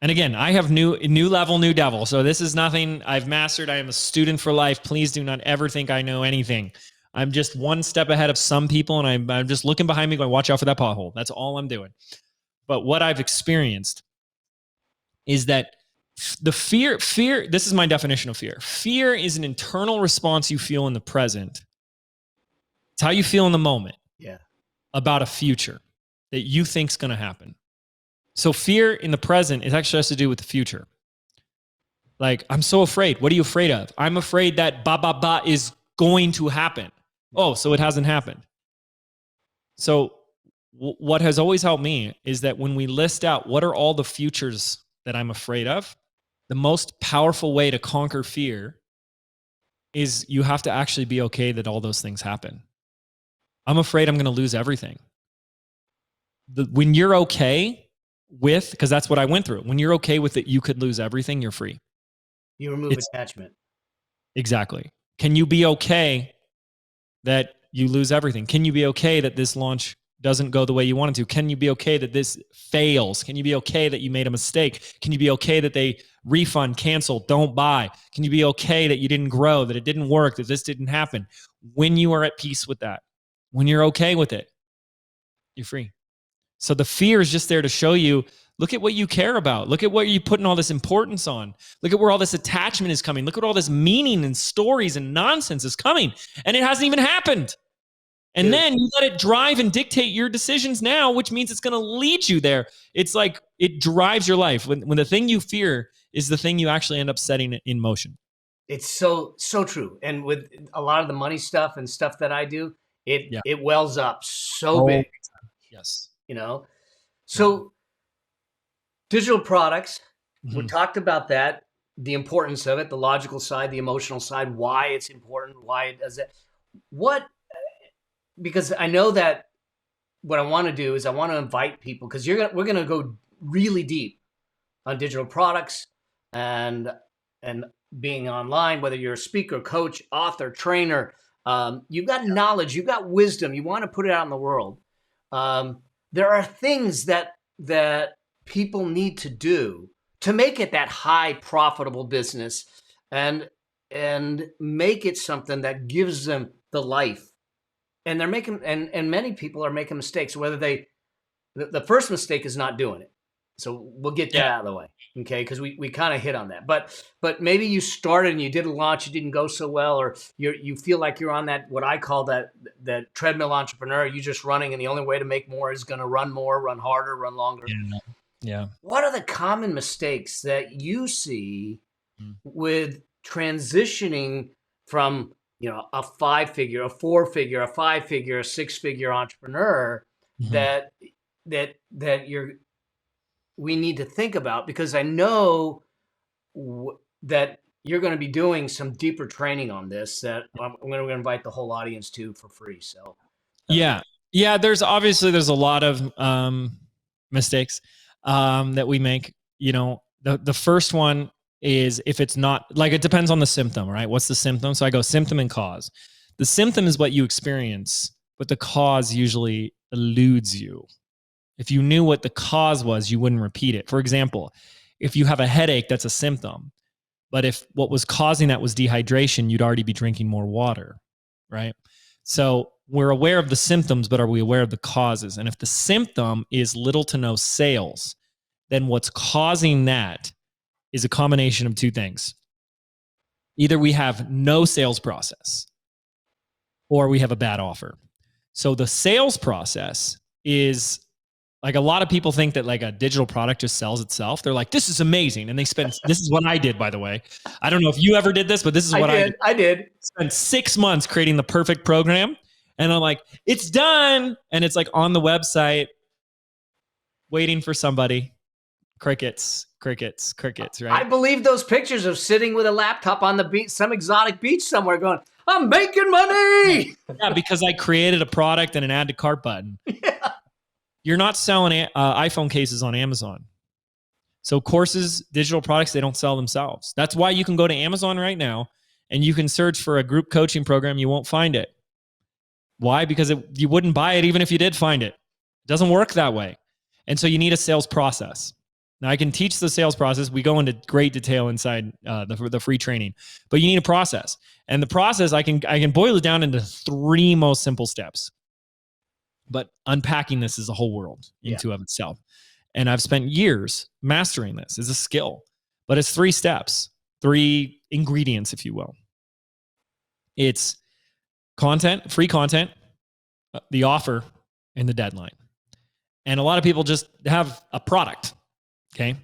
and again, I have new level, new devil. So this is nothing I've mastered. I am a student for life. Please do not ever think I know anything. I'm just one step ahead of some people, and I'm just looking behind me going, watch out for that pothole. That's all I'm doing. But what I've experienced is that the fear, this is my definition of fear. Fear is an internal response you feel in the present. It's how you feel in the moment about a future that you think is going to happen. So fear in the present, it actually has to do with the future. Like, I'm so afraid. What are you afraid of? I'm afraid that is going to happen. Oh, so it hasn't happened. So what has always helped me is that when we list out what are all the futures that I'm afraid of, the most powerful way to conquer fear is you have to actually be okay that all those things happen. I'm afraid I'm going to lose everything. When you're okay with, because that's what I went through, when you're okay with it, you could lose everything, you're free. You remove attachment. Exactly. Can you be okay that you lose everything? Can you be okay that this launch doesn't go the way you wanted to? Can you be okay that this fails? Can you be okay that you made a mistake? Can you be okay that they refund, cancel, don't buy? Can you be okay that you didn't grow, that it didn't work, that this didn't happen? When you are at peace with that, When you're okay with it, you're free. So the fear is just there to show you, look at what you care about. Look at what you're putting all this importance on. Look at where all this attachment is coming. Look at all this meaning and stories and nonsense is coming. And it hasn't even happened. And then you let it drive and dictate your decisions now, which means it's going to lead you there. It's like it drives your life. When the thing you fear is the thing you actually end up setting in motion. It's so true. And with a lot of the money stuff and stuff that I do, it wells up so big. Yes. You know? So digital products, we talked about that, the importance of it, the logical side, the emotional side, why it's important, why it does it. Because I know that what I want to do is I want to invite people, because we're going to go really deep on digital products and being online, whether you're a speaker, coach, author, trainer, you've got knowledge, you've got wisdom, you want to put it out in the world. There are things that people need to do to make it that high profitable business and make it something that gives them the life. And they're making, and many people are making mistakes, whether the first mistake is not doing it. So we'll get that out of the way. Okay. Cause we kind of hit on that, but maybe you started and you did a launch, it didn't go so well, or you feel like you're on that, what I call that treadmill entrepreneur. You're just running, and the only way to make more is going to run more, run harder, run longer. Yeah. What are the common mistakes that you see with transitioning from, a 5-figure, a 4-figure, a 5-figure, a 6-figure entrepreneur that we need to think about? Because I know that you're going to be doing some deeper training on this that I'm going to invite the whole audience to for free. So yeah, there's a lot of mistakes that we make. The first one is, if it's not, like, it depends on the symptom, right? What's the symptom? So I go symptom and cause. The symptom is what you experience, but the cause usually eludes you. If you knew what the cause was, you wouldn't repeat it. For example, if you have a headache, that's a symptom. But if what was causing that was dehydration, you'd already be drinking more water, right? So we're aware of the symptoms, but are we aware of the causes? And if the symptom is little to no sales, then what's causing that is a combination of two things. Either we have no sales process, or we have a bad offer. So the sales process is, like, a lot of people think that, like, a digital product just sells itself. They're like, this is amazing. And they spend, this is what I did, by the way. I don't know if you ever did this, but this is what I did. I did. Spent 6 months creating the perfect program. And I'm like, it's done. And it's like on the website, waiting for somebody. Crickets, right? I believe those pictures of sitting with a laptop on the beach, some exotic beach somewhere, going, I'm making money. Yeah, because I created a product and an add to cart button. Yeah. You're not selling iPhone cases on Amazon. So courses, digital products, they don't sell themselves. That's why you can go to Amazon right now and you can search for a group coaching program. You won't find it. Why? Because you wouldn't buy it even if you did find it. It doesn't work that way. And so you need a sales process. Now, I can teach the sales process. We go into great detail inside the free training, but you need a process. And the process, I can boil it down into 3 most simple steps. But unpacking this is a whole world into of itself. And I've spent years mastering this as a skill, but it's 3 steps, 3 ingredients, if you will. It's content, free content, the offer, and the deadline. And a lot of people just have a product. Okay.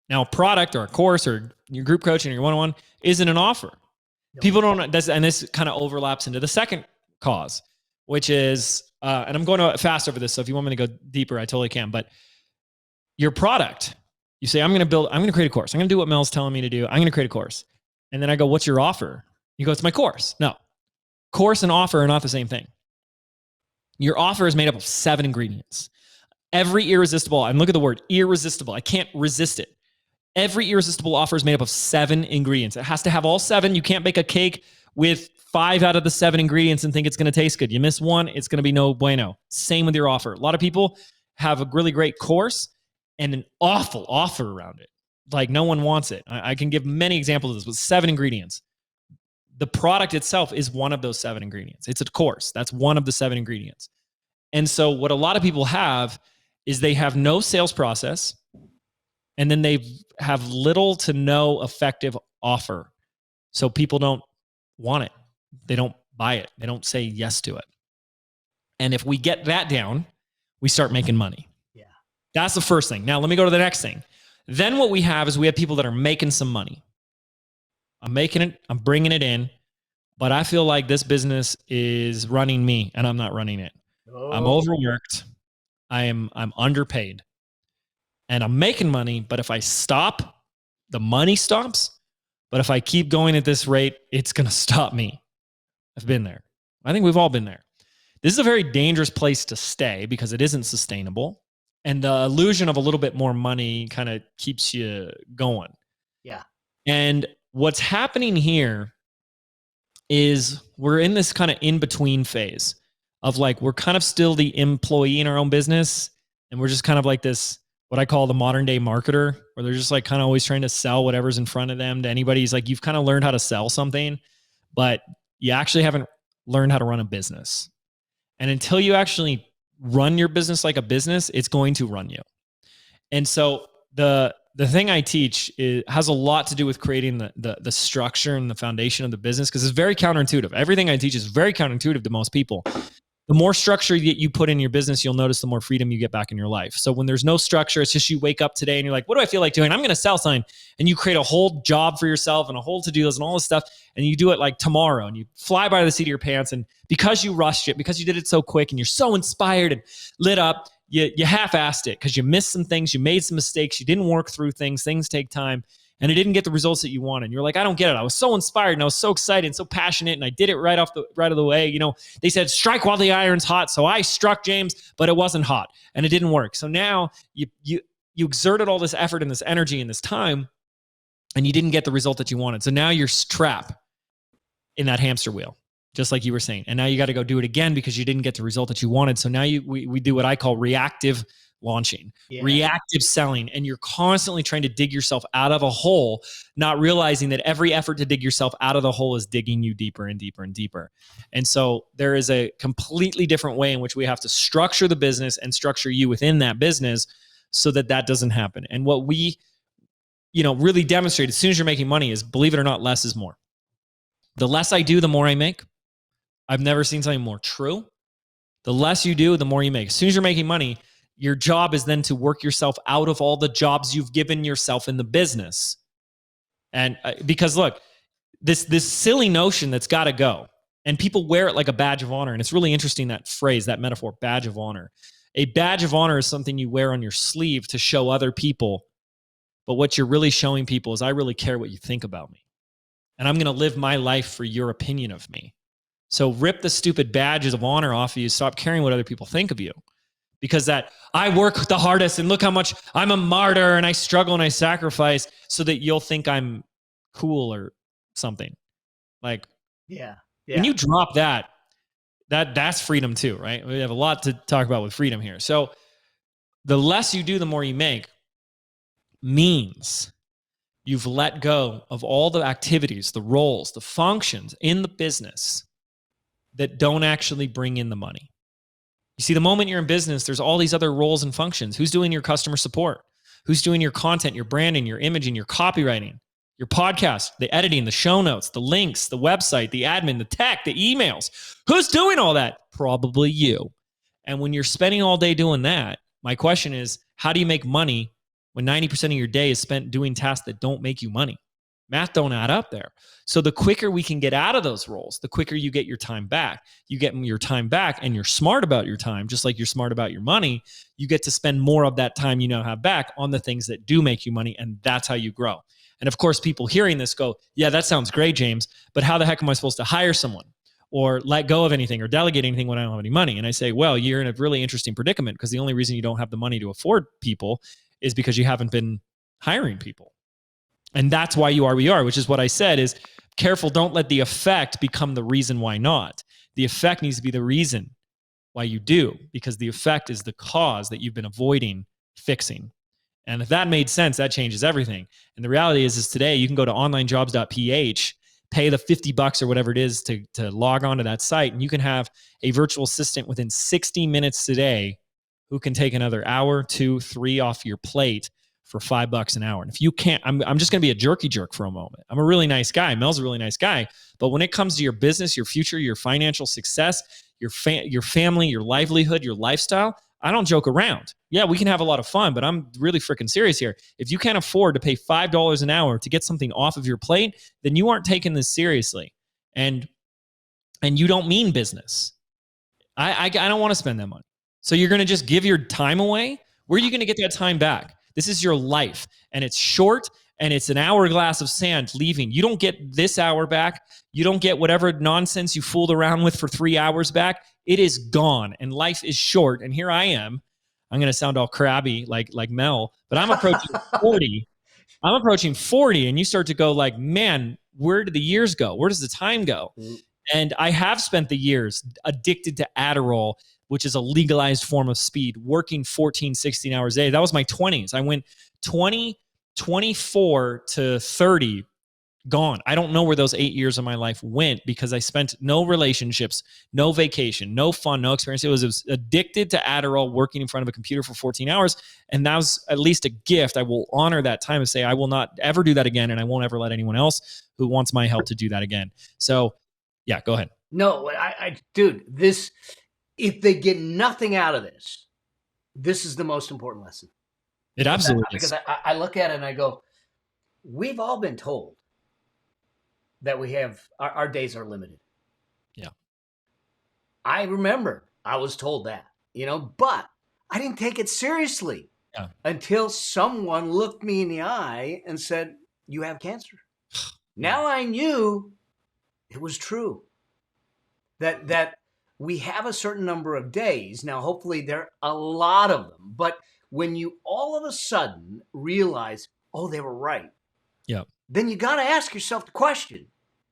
Now, a product or a course or your group coaching or your one-on-one isn't an offer. No. People don't, and this kind of overlaps into the second cause, which is, and I'm going to fast over this. So if you want me to go deeper, I totally can. But your product, you say, I'm going to create a course. I'm going to do what Mel's telling me to do. I'm going to create a course. And then I go, what's your offer? You go, it's my course. No, course and offer are not the same thing. Your offer is made up of 7 ingredients. Every irresistible, and look at the word irresistible. I can't resist it. Every irresistible offer is made up of 7 ingredients. It has to have all 7. You can't bake a cake with 5 out of the 7 ingredients and think it's going to taste good. You miss one, it's going to be no bueno. Same with your offer. A lot of people have a really great course and an awful offer around it. Like, no one wants it. I can give many examples of this with 7 ingredients. the product itself is one of those 7 ingredients. It's a course. That's one of the 7 ingredients. And so what a lot of people have is they have no sales process, and then they have little to no effective offer. So people don't want it. They don't buy it. They don't say yes to it. And if we get that down, we start making money. Yeah. That's the first thing. Now, let me go to the next thing. Then what we have is we have people that are making some money. I'm making it, I'm bringing it in, but I feel like this business is running me and I'm not running it. Oh. I'm overworked. I'm underpaid. And I'm making money, but if I stop, the money stops. But if I keep going at this rate, it's going to stop me. I've been there. I think we've all been there. This is a very dangerous place to stay because it isn't sustainable. And the illusion of a little bit more money kind of keeps you going. Yeah. And what's happening here is we're in this kind of in-between phase of like, we're kind of still the employee in our own business. And we're just kind of like this, what I call the modern day marketer, where they're just like kind of always trying to sell whatever's in front of them to anybody. It's like, you've kind of learned how to sell something, but you actually haven't learned how to run a business. And until you actually run your business like a business, it's going to run you. And so the thing I teach has a lot to do with creating the structure and the foundation of the business, because it's very counterintuitive. Everything I teach is very counterintuitive to most people. The more structure that you put in your business, you'll notice the more freedom you get back in your life. So when there's no structure, it's just you wake up today and you're like, what do I feel like doing? I'm going to sell something. And you create a whole job for yourself and a whole to-do list and all this stuff. And you do it like tomorrow and you fly by the seat of your pants. And because you rushed it, because you did it so quick and you're so inspired and lit up, you half-assed it because you missed some things. You made some mistakes. You didn't work through things. Things take time. And it didn't get the results that you wanted. And you're like, I don't get it. I was so inspired and I was so excited and so passionate and I did it right of the way. You know, they said, strike while the iron's hot. So I struck, James, but it wasn't hot and it didn't work. So now you exerted all this effort and this energy and this time and you didn't get the result that you wanted. So now you're trapped in that hamster wheel, just like you were saying. And now you got to go do it again because you didn't get the result that you wanted. So now we do what I call reactive launching, reactive selling, and you're constantly trying to dig yourself out of a hole, not realizing that every effort to dig yourself out of the hole is digging you deeper and deeper and deeper. And so there is a completely different way in which we have to structure the business and structure you within that business so that that doesn't happen. And what we, really demonstrate as soon as you're making money is, believe it or not, less is more. The less I do, the more I make. I've never seen something more true. The less you do, the more you make. As soon as you're making money, your job is then to work yourself out of all the jobs you've given yourself in the business. And because look, this silly notion that's got to go, and people wear it like a badge of honor. And it's really interesting, that phrase, that metaphor, badge of honor. A badge of honor is something you wear on your sleeve to show other people. But what you're really showing people is, I really care what you think about me. And I'm going to live my life for your opinion of me. So rip the stupid badges of honor off of you. Stop caring what other people think of you. Because that I work the hardest and look how much I'm a martyr and I struggle and I sacrifice, so that you'll think I'm cool or something. Like, when you drop that's freedom too, right? We have a lot to talk about with freedom here. So the less you do, the more you make, means you've let go of all the activities, the roles, the functions in the business that don't actually bring in the money. You see, the moment you're in business, there's all these other roles and functions. Who's doing your customer support? Who's doing your content, your branding, your imaging, your copywriting, your podcast, the editing, the show notes, the links, the website, the admin, the tech, the emails? Who's doing all that? Probably you. And when you're spending all day doing that, my question is, how do you make money when 90% of your day is spent doing tasks that don't make you money? Math don't add up there. So the quicker we can get out of those roles, the quicker you get your time back. You get your time back and you're smart about your time, just like you're smart about your money. You get to spend more of that time you now have back on the things that do make you money, and that's how you grow. And of course, people hearing this go, yeah, that sounds great, James, but how the heck am I supposed to hire someone or let go of anything or delegate anything when I don't have any money? And I say, well, you're in a really interesting predicament, because the only reason you don't have the money to afford people is because you haven't been hiring people. And that's why you are where you are, which is what I said is, careful, don't let the effect become the reason why not. The effect needs to be the reason why you do, because the effect is the cause that you've been avoiding fixing. And if that made sense, that changes everything. And the reality is today you can go to onlinejobs.ph, pay the $50 or whatever it is to log onto that site, and you can have a virtual assistant within 60 minutes today who can take another hour, 2, 3 off your plate for $5 an hour. And if you can't, I'm just going to be a jerky jerk for a moment. I'm a really nice guy. Mel's a really nice guy. But when it comes to your business, your future, your financial success, your family, your livelihood, your lifestyle, I don't joke around. Yeah, we can have a lot of fun, but I'm really freaking serious here. If you can't afford to pay $5 an hour to get something off of your plate, then you aren't taking this seriously. And you don't mean business. I don't want to spend that money. So you're going to just give your time away? Where are you going to get that time back? This is your life, and it's short, and it's an hourglass of sand leaving. You don't get this hour back. You don't get whatever nonsense you fooled around with for 3 hours back. It is gone, and life is short. And here I am. I'm going to sound all crabby like Mel, but I'm approaching 40. I'm approaching 40, and you start to go like, man, where did the years go? Where does the time go? And I have spent the years addicted to Adderall, which is a legalized form of speed, working 14, 16 hours a day. That was my 20s. I went 20, 24 to 30 gone. I don't know where those 8 years of my life went because I spent no relationships, no vacation, no fun, no experience. It was addicted to Adderall, working in front of a computer for 14 hours. And that was at least a gift. I will honor that time and say, I will not ever do that again. And I won't ever let anyone else who wants my help to do that again. So yeah, go ahead. No, dude, this, if they get nothing out of this, this is the most important lesson. It absolutely is. Because I look at it and I go, we've all been told that we have, our days are limited. Yeah. I remember I was told that, but I didn't take it seriously until someone looked me in the eye and said, you have cancer. Now I knew it was true. That we have a certain number of days. Now, hopefully there are a lot of them. But when you all of a sudden realize, oh, they were right. Yeah. Then you got to ask yourself the question,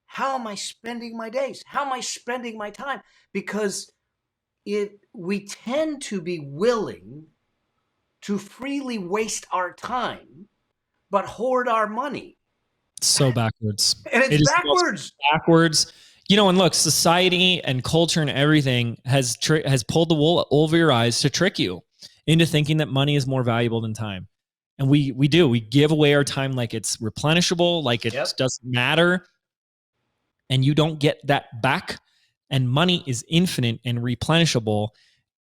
how am I spending my days? How am I spending my time? Because we tend to be willing to freely waste our time, but hoard our money. It's so backwards. And it's backwards. Backwards. And look, society and culture and everything has pulled the wool over your eyes to trick you into thinking that money is more valuable than time. And we do. We give away our time like it's replenishable, like it doesn't matter. And you don't get that back. And money is infinite and replenishable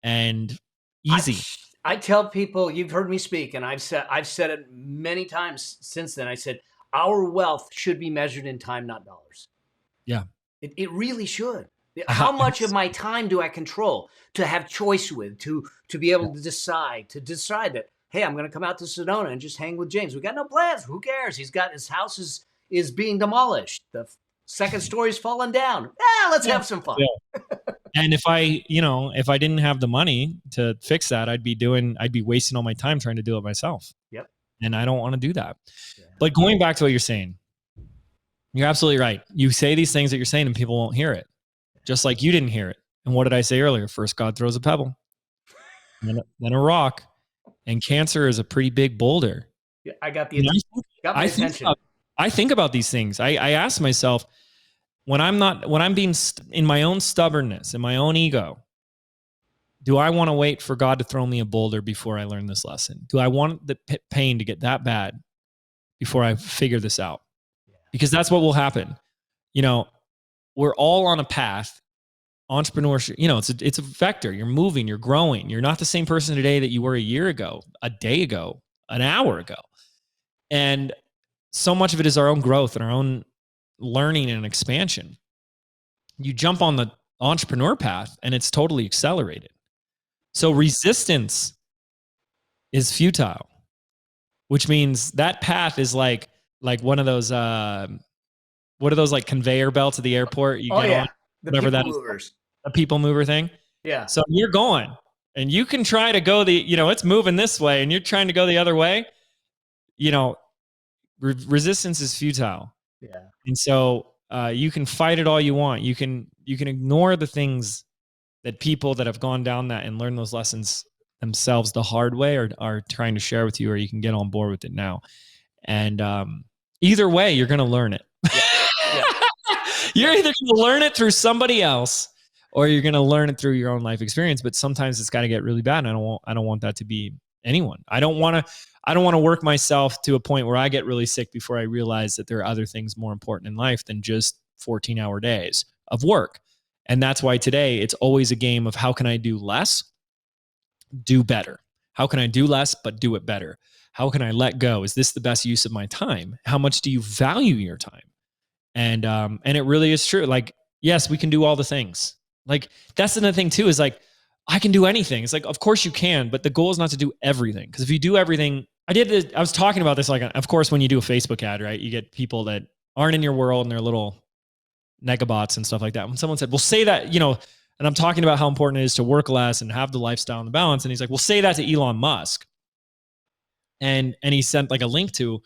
and easy. I tell people, you've heard me speak, and I've said it many times since then. I said, our wealth should be measured in time, not dollars. Yeah. It really should. How much of my time do I control to have choice with, to be able to decide that, hey, I'm going to come out to Sedona and just hang with James. We got no plans. Who cares? His house is being demolished. The second story's fallen down. Let's have some fun. Yeah. And if I didn't have the money to fix that, I'd be wasting all my time trying to do it myself. Yep. And I don't want to do that. Yeah. But going back to what you're saying, you're absolutely right. You say these things that you're saying and people won't hear it. Just like you didn't hear it. And what did I say earlier? First, God throws a pebble, then a rock, and cancer is a pretty big boulder. Yeah, I got my attention. I think about these things. I ask myself, when I'm being in my own stubbornness, in my own ego, do I want to wait for God to throw me a boulder before I learn this lesson? Do I want the pain to get that bad before I figure this out? Because that's what will happen. We're all on a path. Entrepreneurship, it's a vector. You're moving, you're growing. You're not the same person today that you were a year ago, a day ago, an hour ago. And so much of it is our own growth and our own learning and expansion. You jump on the entrepreneur path and it's totally accelerated. So resistance is futile, which means that path is like one of those, what are those like conveyor belts at the airport? You get on, whatever that is, a people mover thing. Yeah. So you're going and you can try to go it's moving this way and you're trying to go the other way. Resistance is futile. Yeah. And so you can fight it all you want. You can ignore the things that people that have gone down that and learned those lessons themselves the hard way are trying to share with you, or you can get on board with it now. And either way, you're going to learn it. Yeah. You're either going to learn it through somebody else or you're going to learn it through your own life experience. But sometimes it's got to get really bad. And I don't want that to be anyone. I don't want to work myself to a point where I get really sick before I realize that there are other things more important in life than just 14-hour days of work. And that's why today it's always a game of how can I do less, do better? How can I do less, but do it better? How can I let go? Is this the best use of my time? How much do you value your time? And it really is true. Like, yes, we can do all the things. Like, that's another thing too, is like, I can do anything. It's like, of course you can, but the goal is not to do everything. Because if you do everything, I was talking about this, like, of course, when you do a Facebook ad, right, you get people that aren't in your world and they're little negabots and stuff like that. When someone said, well, say that, and I'm talking about how important it is to work less and have the lifestyle and the balance. And he's like, well, say that to Elon Musk. And he sent like a link to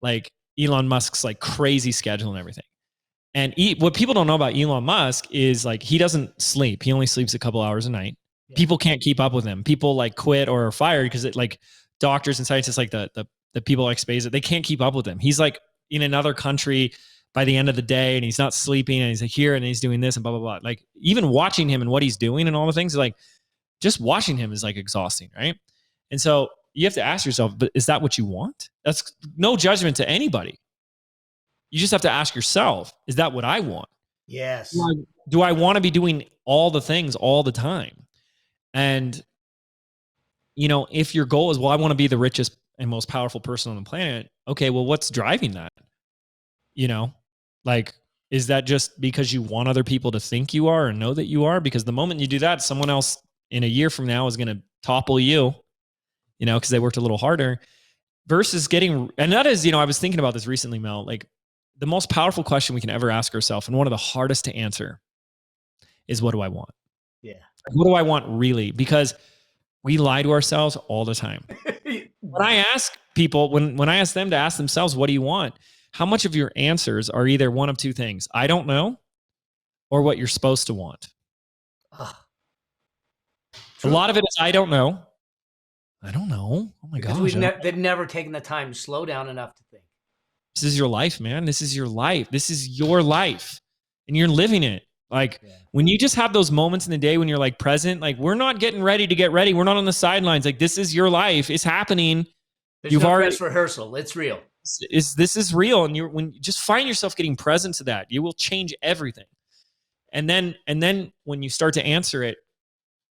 like Elon Musk's like crazy schedule and everything. And what people don't know about Elon Musk is like, he doesn't sleep. He only sleeps a couple hours a night. Yeah. People can't keep up with him. People like quit or are fired because it like doctors and scientists, like the people like space, they can't keep up with him. He's like in another country by the end of the day and he's not sleeping and he's like here and he's doing this and blah, blah, blah. Like even watching him and what he's doing and all the things, like just watching him is like exhausting. Right. And so you have to ask yourself, but is that what you want? That's no judgment to anybody. You just have to ask yourself, is that what I want? Yes. Do I want to be doing all the things all the time? And, if your goal is, well, I want to be the richest and most powerful person on the planet. Okay, well, what's driving that? Like, is that just because you want other people to think you are and know that you are? Because the moment you do that, someone else in a year from now is going to topple you, because they worked a little harder versus and that is, I was thinking about this recently, Mel, like, the most powerful question we can ever ask ourselves, and one of the hardest to answer, is what do I want? Yeah. What do I want really? Because we lie to ourselves all the time. When I ask people, when I ask them to ask themselves, what do you want? How much of your answers are either one of two things, I don't know, or what you're supposed to want? A lot of it is, I don't know. I don't know. Oh my gosh. They've never taken the time to slow down enough to think. This is your life, man. This is your life. This is your life. And you're living it. Like when you just have those moments in the day when you're like present, like we're not getting ready to get ready. We're not on the sidelines. Like this is your life. It's happening. There's no dress rehearsal. It's real. This is real. And when you just find yourself getting present to that, you will change everything. And then when you start to answer it,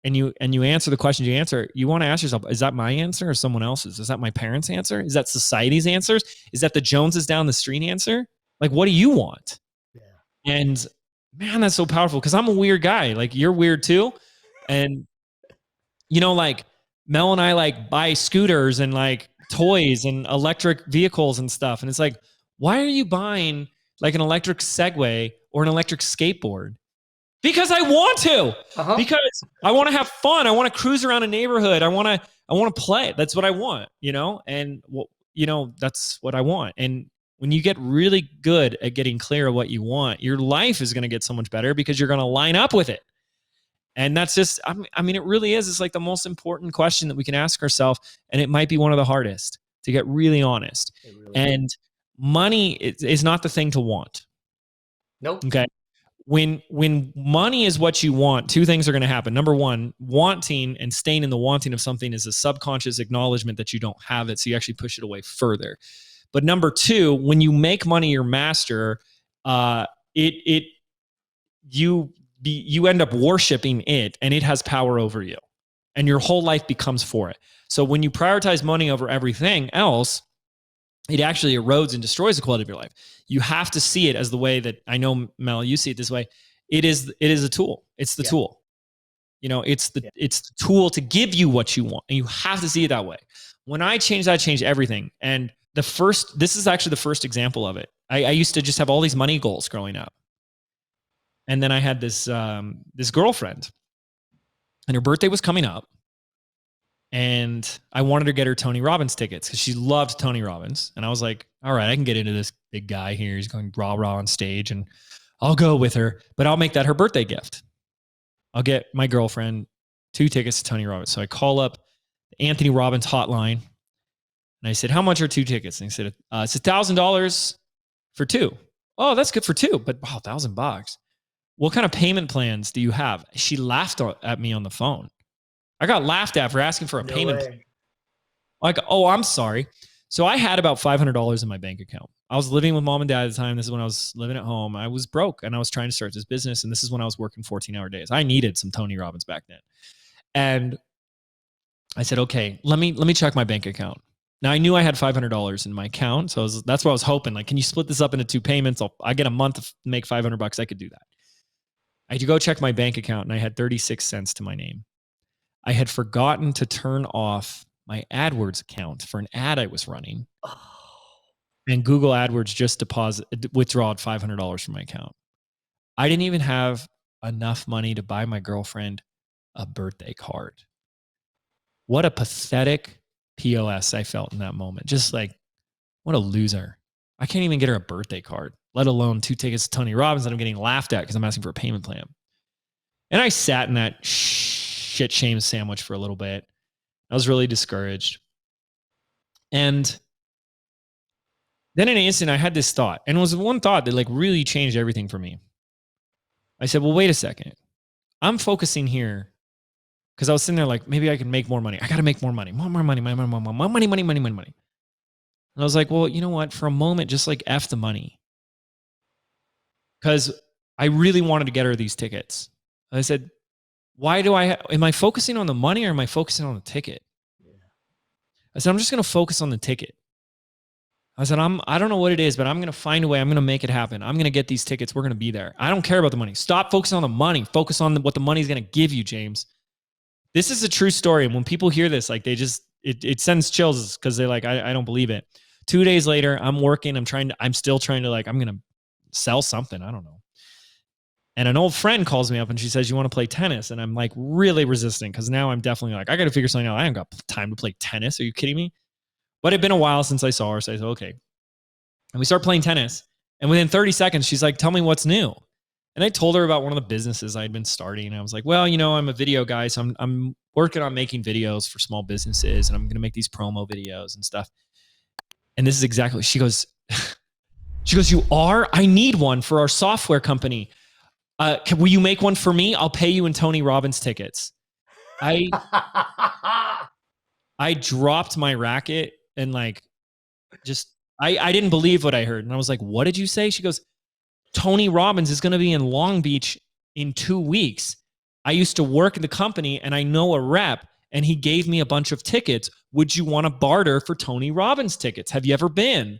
and you answer the questions you answer, you want to ask yourself, is that my answer or someone else's? Is that my parents' answer? Is that society's answers? Is that the Joneses down the street answer? Like, what do you want? Yeah. And man, that's so powerful because I'm a weird guy. Like you're weird too. And like Mel and I like buy scooters and like toys and electric vehicles and stuff. And it's like, why are you buying like an electric Segway or an electric skateboard? Because I want to, because I want to have fun. I want to cruise around a neighborhood. I want to play. That's what I want, and that's what I want. And when you get really good at getting clear of what you want, your life is going to get so much better because you're going to line up with it. And that's just, I mean, it really is. It's like the most important question that we can ask ourselves. And it might be one of the hardest to get really honest. Really and money is not the thing to want. Nope. Okay. When money is what you want, two things are going to happen. Number one, wanting and staying in the wanting of something is a subconscious acknowledgement that you don't have it. So you actually push it away further. But number two, when you make money your master, you end up worshiping it and it has power over you and your whole life becomes for it. So when you prioritize money over everything else, it actually erodes and destroys the quality of your life. You have to see it as the way that I know, Mel, you see it this way. It is a tool. It's the tool. It's the tool to give you what you want. And you have to see it that way. When I changed that, I changed everything. And this is actually the first example of it. I used to just have all these money goals growing up. And then I had this girlfriend and her birthday was coming up. And I wanted to get her Tony Robbins tickets because she loved Tony Robbins. And I was like, all right, I can get into this big guy here. He's going rah on stage and I'll go with her, but I'll make that her birthday gift. I'll get my girlfriend 2 tickets to Tony Robbins. So I call up the Anthony Robbins hotline and I said, how much are 2 tickets? And he said, it's $1,000 for 2. Oh, that's good for two, but wow, $1,000. What kind of payment plans do you have? She laughed at me on the phone. I got laughed at for asking for a No payment plan. way. Like, oh, I'm sorry. So I had about $500 in my bank account. I was living with mom and dad at the time. This is when I was living at home. I was broke and I was trying to start this business. And this is when I was working 14-hour days. I needed some Tony Robbins back then. And I said, okay, let me check my bank account. Now I knew I had $500 in my account. So that's what I was hoping. Like, can you split this up into 2 payments? I get a month to make $500. I could do that. I had to go check my bank account and I had 36 cents to my name. I had forgotten to turn off my AdWords account for an ad I was running. And Google AdWords just withdrawed $500 from my account. I didn't even have enough money to buy my girlfriend a birthday card. What a pathetic POS I felt in that moment. Just like, what a loser. I can't even get her a birthday card, let alone 2 tickets to Tony Robbins that I'm getting laughed at because I'm asking for a payment plan. And I sat in that shit shame sandwich for a little bit. I was really discouraged. And then in an instant, I had this thought. And it was one thought that like really changed everything for me. I said, well, wait a second. I'm focusing here because I was sitting there like, maybe I can make more money. I got to make more money. More money. And I was like, well, you know what? For a moment, just like F the money. Because I really wanted to get her these tickets. I said, am I focusing on the money or am I focusing on the ticket? Yeah. I said, I'm just going to focus on the ticket. I said, I don't know what it is, but I'm going to find a way. I'm going to make it happen. I'm going to get these tickets. We're going to be there. I don't care about the money. Stop focusing on the money. Focus on what the money's going to give you, James. This is a true story. And when people hear this, like it sends chills because they're like, I don't believe it. 2 days later, I'm working. I'm still trying to I'm going to sell something. I don't know. And an old friend calls me up and she says, you want to play tennis? And I'm like really resisting because now I'm definitely like, I got to figure something out. I ain't got time to play tennis. Are you kidding me? But it'd been a while since I saw her. So I said, okay. And we start playing tennis. And within 30 seconds, she's like, tell me what's new. And I told her about one of the businesses I'd been starting. And I was like, well, I'm a video guy. So I'm working on making videos for small businesses. And I'm going to make these promo videos and stuff. And this is exactly, she goes, you are? I need one for our software company. Will you make one for me? I'll pay you in Tony Robbins tickets. I dropped my racket and I didn't believe what I heard. And I was like, what did you say? She goes, Tony Robbins is going to be in Long Beach in 2 weeks. I used to work at the company and I know a rep and he gave me a bunch of tickets. Would you want to barter for Tony Robbins tickets? Have you ever been?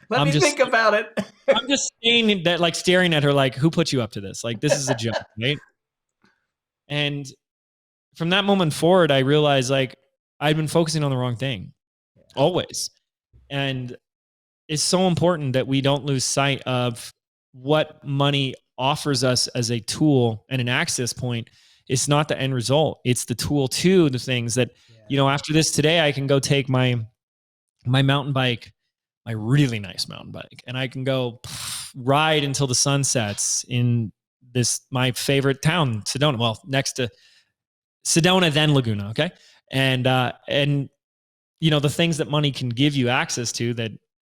Let me think about it. I'm just saying that, staring at her, who put you up to this? This is a joke, right? And from that moment forward, I realized I'd been focusing on the wrong thing always. And it's so important that we don't lose sight of what money offers us as a tool and an access point. It's not the end result. It's the tool to the things that, after this today, I can go take my mountain bike, my really nice mountain bike, and I can go ride until the sun sets in my favorite town, Sedona. Well, next to Sedona, then Laguna. Okay. And the things that money can give you access to that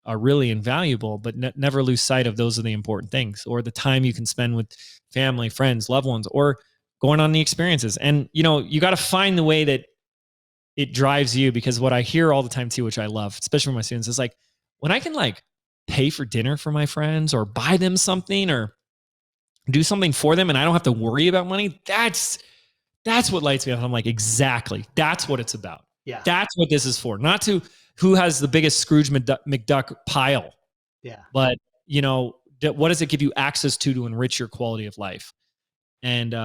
are really invaluable, but never lose sight of those are the important things, or the time you can spend with family, friends, loved ones, or going on the experiences. And, you got to find the way that it drives you, because what I hear all the time too, which I love, especially from my students, is when I can pay for dinner for my friends or buy them something or do something for them and I don't have to worry about money. That's what lights me up. I'm like, exactly. That's what it's about. Yeah. That's what this is for. Not to who has the biggest Scrooge McDuck pile. Yeah. But, what does it give you access to enrich your quality of life? And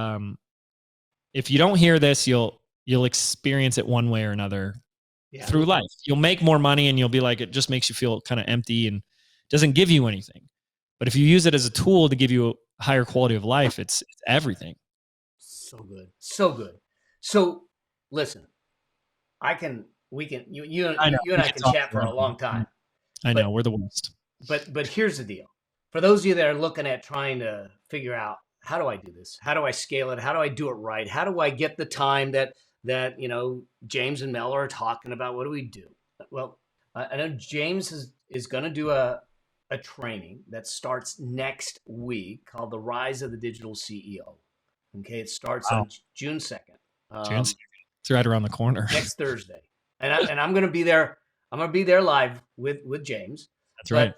if you don't hear this, you'll experience it one way or another through life. You'll make more money and you'll be like, it just makes you feel kind of empty and doesn't give you anything. But if you use it as a tool to give you a higher quality of life, it's everything. So good. So good. So listen, you and I can chat for a long time. I know, we're the worst. But here's the deal. For those of you that are looking at trying to figure out, how do I do this? How do I scale it? How do I do it right? How do I get the time that James and Mel are talking about? What do we do? Well, I know James is going to do a a training that starts next week called The Rise of the Digital CEO. Okay, it starts Wow. on June 2nd. June 2nd. It's right around the corner. Next Thursday. And I'm going to be there. I'm going to be there live with James. That's But right.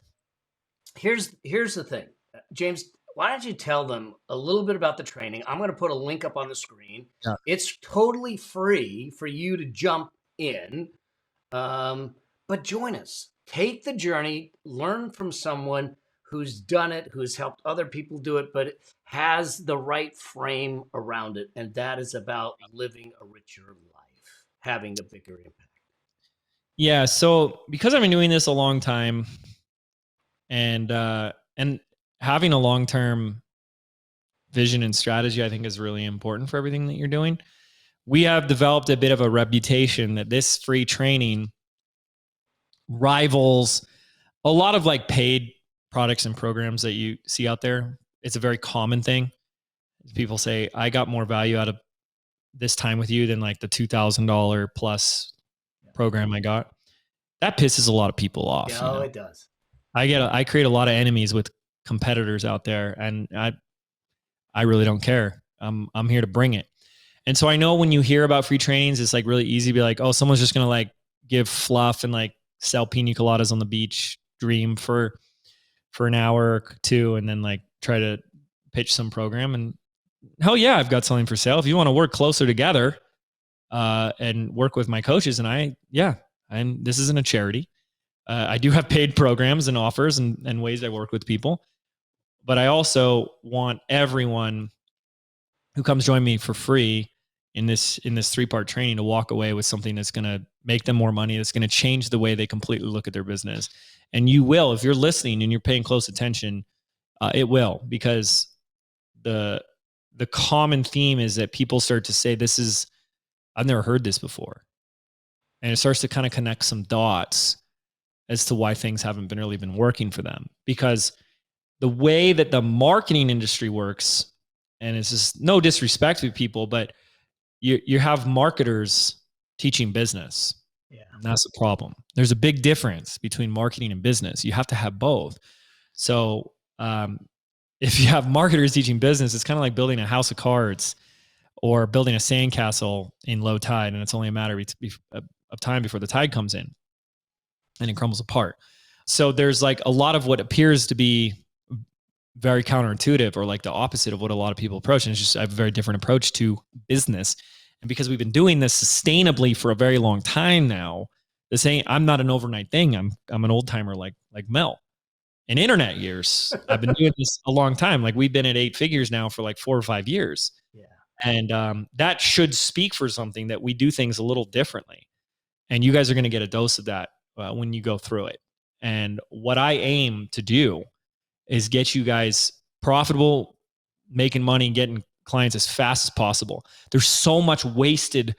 here's the thing. James, why don't you tell them a little bit about the training? I'm going to put a link up on the screen. Yeah. It's totally free for you to jump in. But join us. Take the journey, learn from someone who's done it, who's helped other people do it, but has the right frame around it. And that is about living a richer life, having a bigger impact. Yeah. So because I've been doing this a long time and having a long-term vision and strategy, I think is really important for everything that you're doing. We have developed a bit of a reputation that this free training rivals a lot of like paid products and programs that you see out there. It's a very common thing. People say, I got more value out of this time with you than like the $2,000 plus program I got. That pisses a lot of people off. Yeah, it does. I create a lot of enemies with competitors out there, and I really don't care. I'm here to bring it. And so I know when you hear about free trainings, it's like really easy to be like, oh, someone's just going to like give fluff and like sell pina coladas on the beach, dream for an hour or two, and then like try to pitch some program. And hell yeah, I've got something for sale. If you want to work closer together and work with my coaches and this isn't a charity. I do have paid programs and offers and ways I work with people, but I also want everyone who comes join me for free in this 3-part training to walk away with something that's going to make them more money. That's going to change the way they completely look at their business. And you will, if you're listening and you're paying close attention, it will, because the common theme is that people start to say, I've never heard this before. And it starts to kind of connect some dots as to why things haven't really been working for them. Because the way that the marketing industry works, and it's just no disrespect to people, but you have marketers teaching business. Yeah. And that's the problem. There's a big difference between marketing and business. You have to have both. So if you have marketers teaching business, it's kind of like building a house of cards or building a sandcastle in low tide, and it's only a matter of time before the tide comes in and it crumbles apart. So there's like a lot of what appears to be very counterintuitive or like the opposite of what a lot of people approach. And it's just, I have a very different approach to business. And because we've been doing this sustainably for a very long time now, I'm not an overnight thing. I'm an old timer like Mel. In internet years, I've been doing this a long time. Like we've been at 8 figures now for like 4 or 5 years. Yeah. And that should speak for something, that we do things a little differently. And you guys are going to get a dose of that when you go through it. And what I aim to do is get you guys profitable, making money, getting clients as fast as possible. There's so much wasted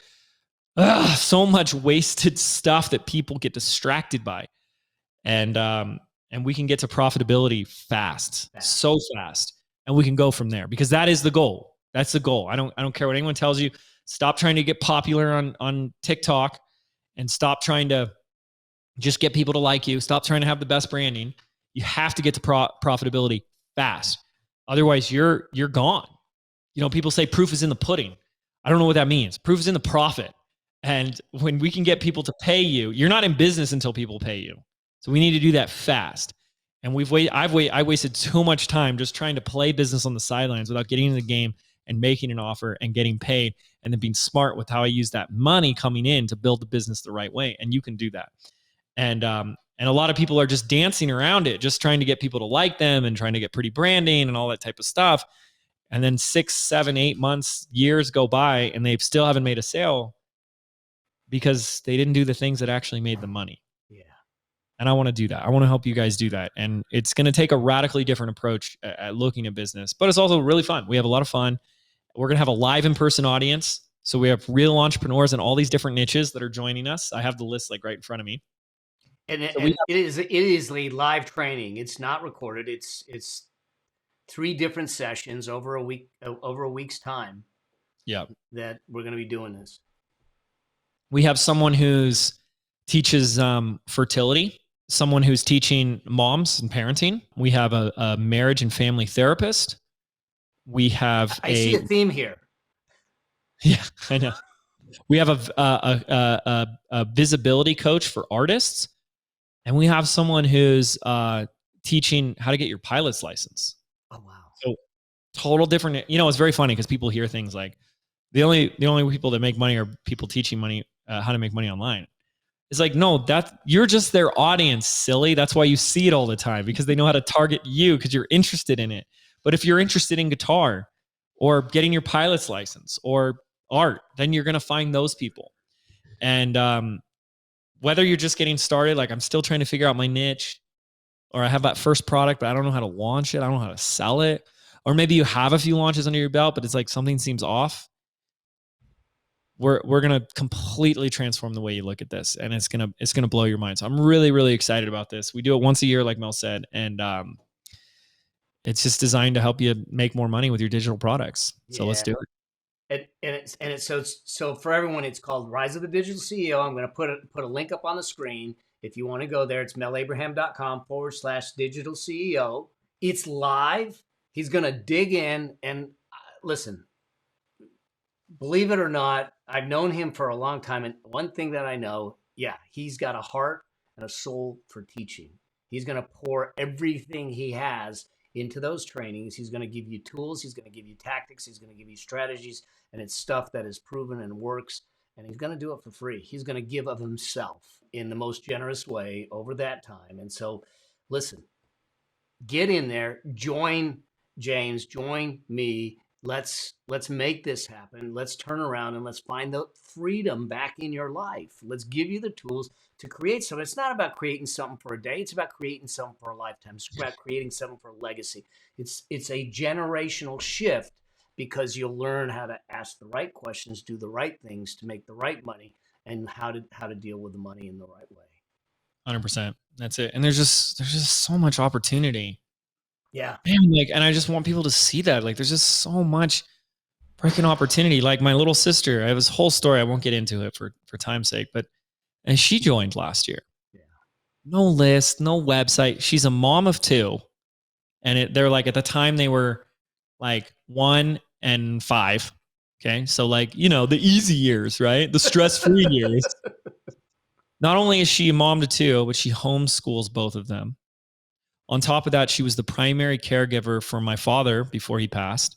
stuff that people get distracted by. And we can get to profitability fast, so fast. And we can go from there, because that is the goal. That's the goal. I don't care what anyone tells you. Stop trying to get popular on TikTok, and stop trying to just get people to like you. Stop trying to have the best branding. You have to get to profitability fast. Otherwise, you're gone. People say proof is in the pudding. I don't know what that means. Proof is in the profit. And when we can get people to pay you, you're not in business until people pay you. So we need to do that fast. And I wasted too much time just trying to play business on the sidelines without getting in the game and making an offer and getting paid, and then being smart with how I use that money coming in to build the business the right way. And you can do that. And a lot of people are just dancing around it, just trying to get people to like them and trying to get pretty branding and all that type of stuff. And then 6, 7, 8 months, years go by, and they still haven't made a sale because they didn't do the things that actually made the money. Yeah. And I want to do that. I want to help you guys do that. And it's going to take a radically different approach at looking at business, but it's also really fun. We have a lot of fun. We're going to have a live in-person audience. So we have real entrepreneurs in all these different niches that are joining us. I have the list like right in front of me. And it is a live training. It's not recorded. It's 3 different sessions over a week's time. Yeah. That we're going to be doing this. We have someone who's teaches fertility. someone who's teaching moms and parenting. We have a marriage and family therapist. We have I see a theme here. Yeah, I know. We have a visibility coach for artists, and we have someone who's teaching how to get your pilot's license. Oh, wow. So total different. It's very funny because people hear things like the only people that make money are people teaching money how to make money online. It's like, no, you're just their audience, silly. That's why you see it all the time, because they know how to target you because you're interested in it. But if you're interested in guitar or getting your pilot's license or art, then you're going to find those people. And whether you're just getting started, like I'm still trying to figure out my niche, or I have that first product, but I don't know how to launch it. I don't know how to sell it. Or maybe you have a few launches under your belt, but it's like something seems off. We're going to completely transform the way you look at this, and it's going to blow your mind. So I'm really, really excited about this. We do it once a year, like Mel said, and it's just designed to help you make more money with your digital products. So let's do it. So for everyone, it's called Rise of the Digital CEO. I'm going to put a link up on the screen. If you want to go there, it's melabraham.com/digital CEO. It's live. He's going to dig in and listen. Believe it or not, I've known him for a long time. And one thing that I know, yeah, he's got a heart and a soul for teaching. He's going to pour everything he has into those trainings. He's going to give you tools. He's going to give you tactics. He's going to give you strategies. And it's stuff that is proven and works. And he's going to do it for free. He's going to give of himself in the most generous way over that time. And so, listen, get in there, join James, join me. Let's make this happen. Let's turn around and let's find the freedom back in your life. Let's give you the tools to create something. It's not about creating something for a day. It's about creating something for a lifetime. It's about creating something for a legacy. It's a generational shift, because you'll learn how to ask the right questions, do the right things to make the right money, and how to deal with the money in the right way. 100%. That's it. And there's just so much opportunity. Yeah. Man, and I just want people to see that. Like, there's just so much freaking opportunity. Like my little sister, I have this whole story. I won't get into it for time's sake, and she joined last year. Yeah. No list, no website. She's a mom of two. And they're like, at the time they were like 1 and 5. Okay. So like, the easy years, right? The stress-free years. Not only is she a mom to 2, but she homeschools both of them. On top of that, she was the primary caregiver for my father before he passed.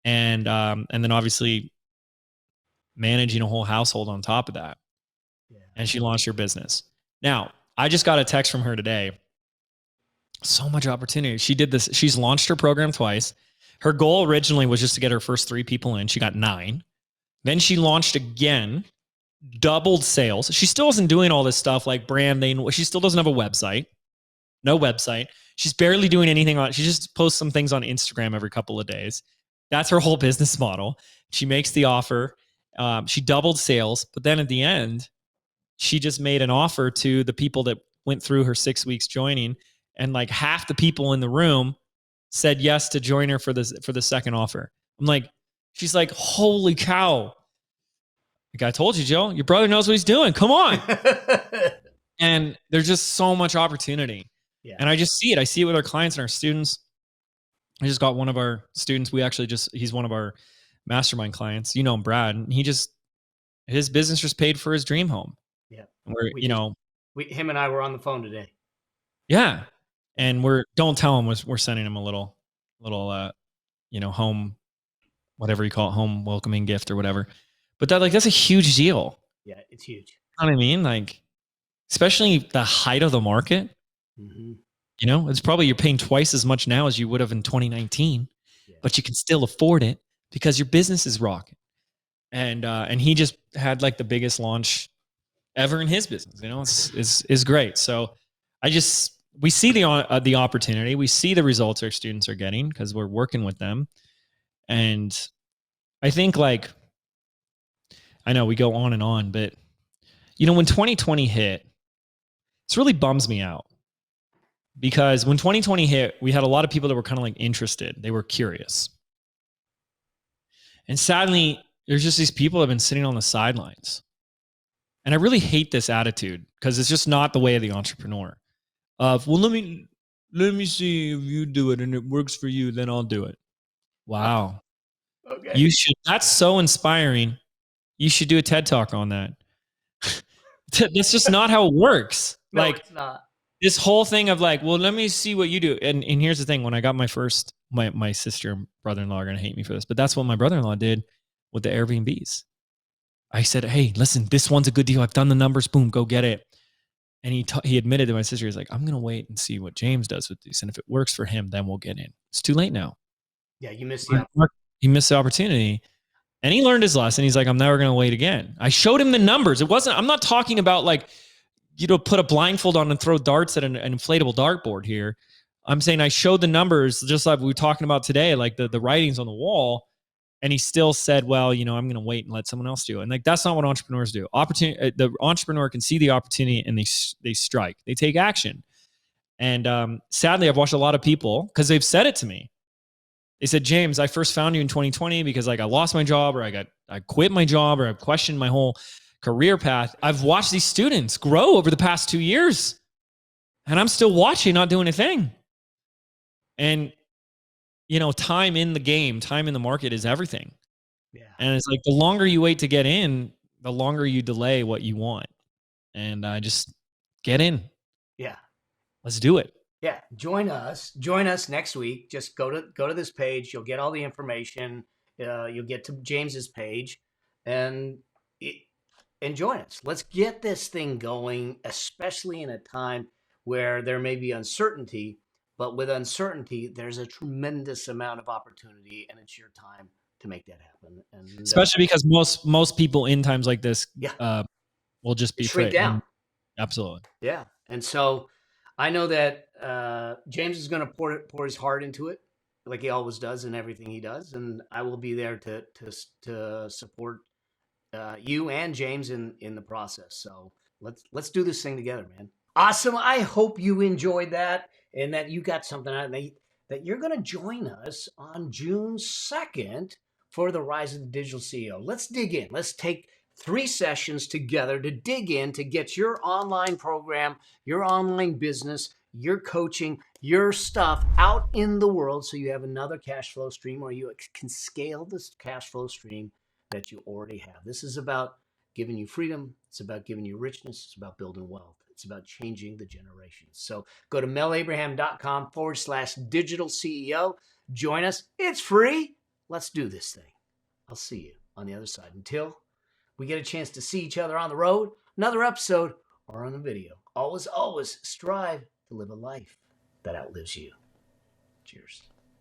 And then obviously managing a whole household on top of that. Yeah. And she launched her business. Now, I just got a text from her today. So much opportunity. She did this. She's launched her program twice. Her goal originally was just to get her first 3 people in. She got 9. Then she launched again, doubled sales. She still isn't doing all this stuff like branding. She still doesn't have a website. No website. She's barely doing anything on it. She just posts some things on Instagram every couple of days. That's her whole business model. She makes the offer. She doubled sales, but then at the end, she just made an offer to the people that went through her 6 weeks joining, and like half the people in the room said yes to join her for the second offer. I'm like, she's like, holy cow. Like, I told you, Joe, your brother knows what he's doing. Come on. And there's just so much opportunity. Yeah. And I just see it. I see it with our clients and our students. I just got one of our students. He's one of our mastermind clients. You know him, Brad. And his business just paid for his dream home. Yeah. Him and I were on the phone today. Yeah. And don't tell him we're sending him a little home, whatever you call it, home welcoming gift or whatever. But that's a huge deal. Yeah, it's huge. You know what I mean? Like, especially the height of the market. Mm-hmm. It's probably you're paying twice as much now as you would have in 2019, but you can still afford it because your business is rocking. And he just had like the biggest launch ever in his business. It's great. So we see the opportunity. We see the results our students are getting because we're working with them. And I think I know we go on and on, but when 2020 hit, this really bums me out. Because when 2020 hit, we had a lot of people that were kind of like interested. They were curious. And sadly, there's just these people that have been sitting on the sidelines. And I really hate this attitude because it's just not the way of the entrepreneur. Well, let me see if you do it and it works for you, then I'll do it. Wow. Okay. You should. That's so inspiring. You should do a TED Talk on that. That's just not how it works. No, Like it's not. this whole thing of like, well, let me see what you do. And here's the thing: when I got my first, my sister and brother-in-law are gonna hate me for this, but that's what my brother-in-law did with the Airbnbs. I said, hey, listen, this one's a good deal. I've done the numbers. Boom, go get it. And he admitted to my sister, he's like, I'm gonna wait and see what James does with these, and if it works for him, then we'll get in. It's too late now. Yeah, you missed the opportunity. He missed the opportunity. And he learned his lesson. He's like, I'm never going to wait again. I showed him the numbers. I'm not talking about like, put a blindfold on and throw darts at an inflatable dartboard here. I'm saying I showed the numbers just like we were talking about today, like the writings on the wall. And he still said, well, I'm going to wait and let someone else do it. And like, that's not what entrepreneurs do. The entrepreneur can see the opportunity and they strike, they take action. And sadly, I've watched a lot of people because they've said it to me. They said, James, I first found you in 2020 because like I lost my job or I quit my job or I questioned my whole career path. I've watched these students grow over the past 2 years and I'm still watching, not doing a thing. And, time in the game, time in the market is everything. Yeah. And it's like the longer you wait to get in, the longer you delay what you want. And just get in. Yeah. Let's do it. Yeah, join us next week. Just go to this page. You'll get all the information. You'll get to James's page, and join us. Let's get this thing going, especially in a time where there may be uncertainty. But with uncertainty, there's a tremendous amount of opportunity, and it's your time to make that happen. And especially because most people in times like this, will just be shrink down. Absolutely. Yeah, and so I know that James is going to pour his heart into it, like he always does in everything he does, and I will be there to support you and James in the process. So let's do this thing together, man. Awesome. I hope you enjoyed that and that you got something out of it, that you're going to join us on June 2nd for the Rise of the Digital CEO. Let's dig in. Let's take 3 sessions together to dig in to get your online program, your online business, your coaching, your stuff out in the world so you have another cash flow stream or you can scale this cash flow stream that you already have. This is about giving you freedom. It's about giving you richness. It's about building wealth. It's about changing the generations. So go to melabraham.com/digital CEO. Join us. It's free. Let's do this thing. I'll see you on the other side. Until we get a chance to see each other on the road, another episode, or on the video. Always strive to live a life that outlives you. Cheers.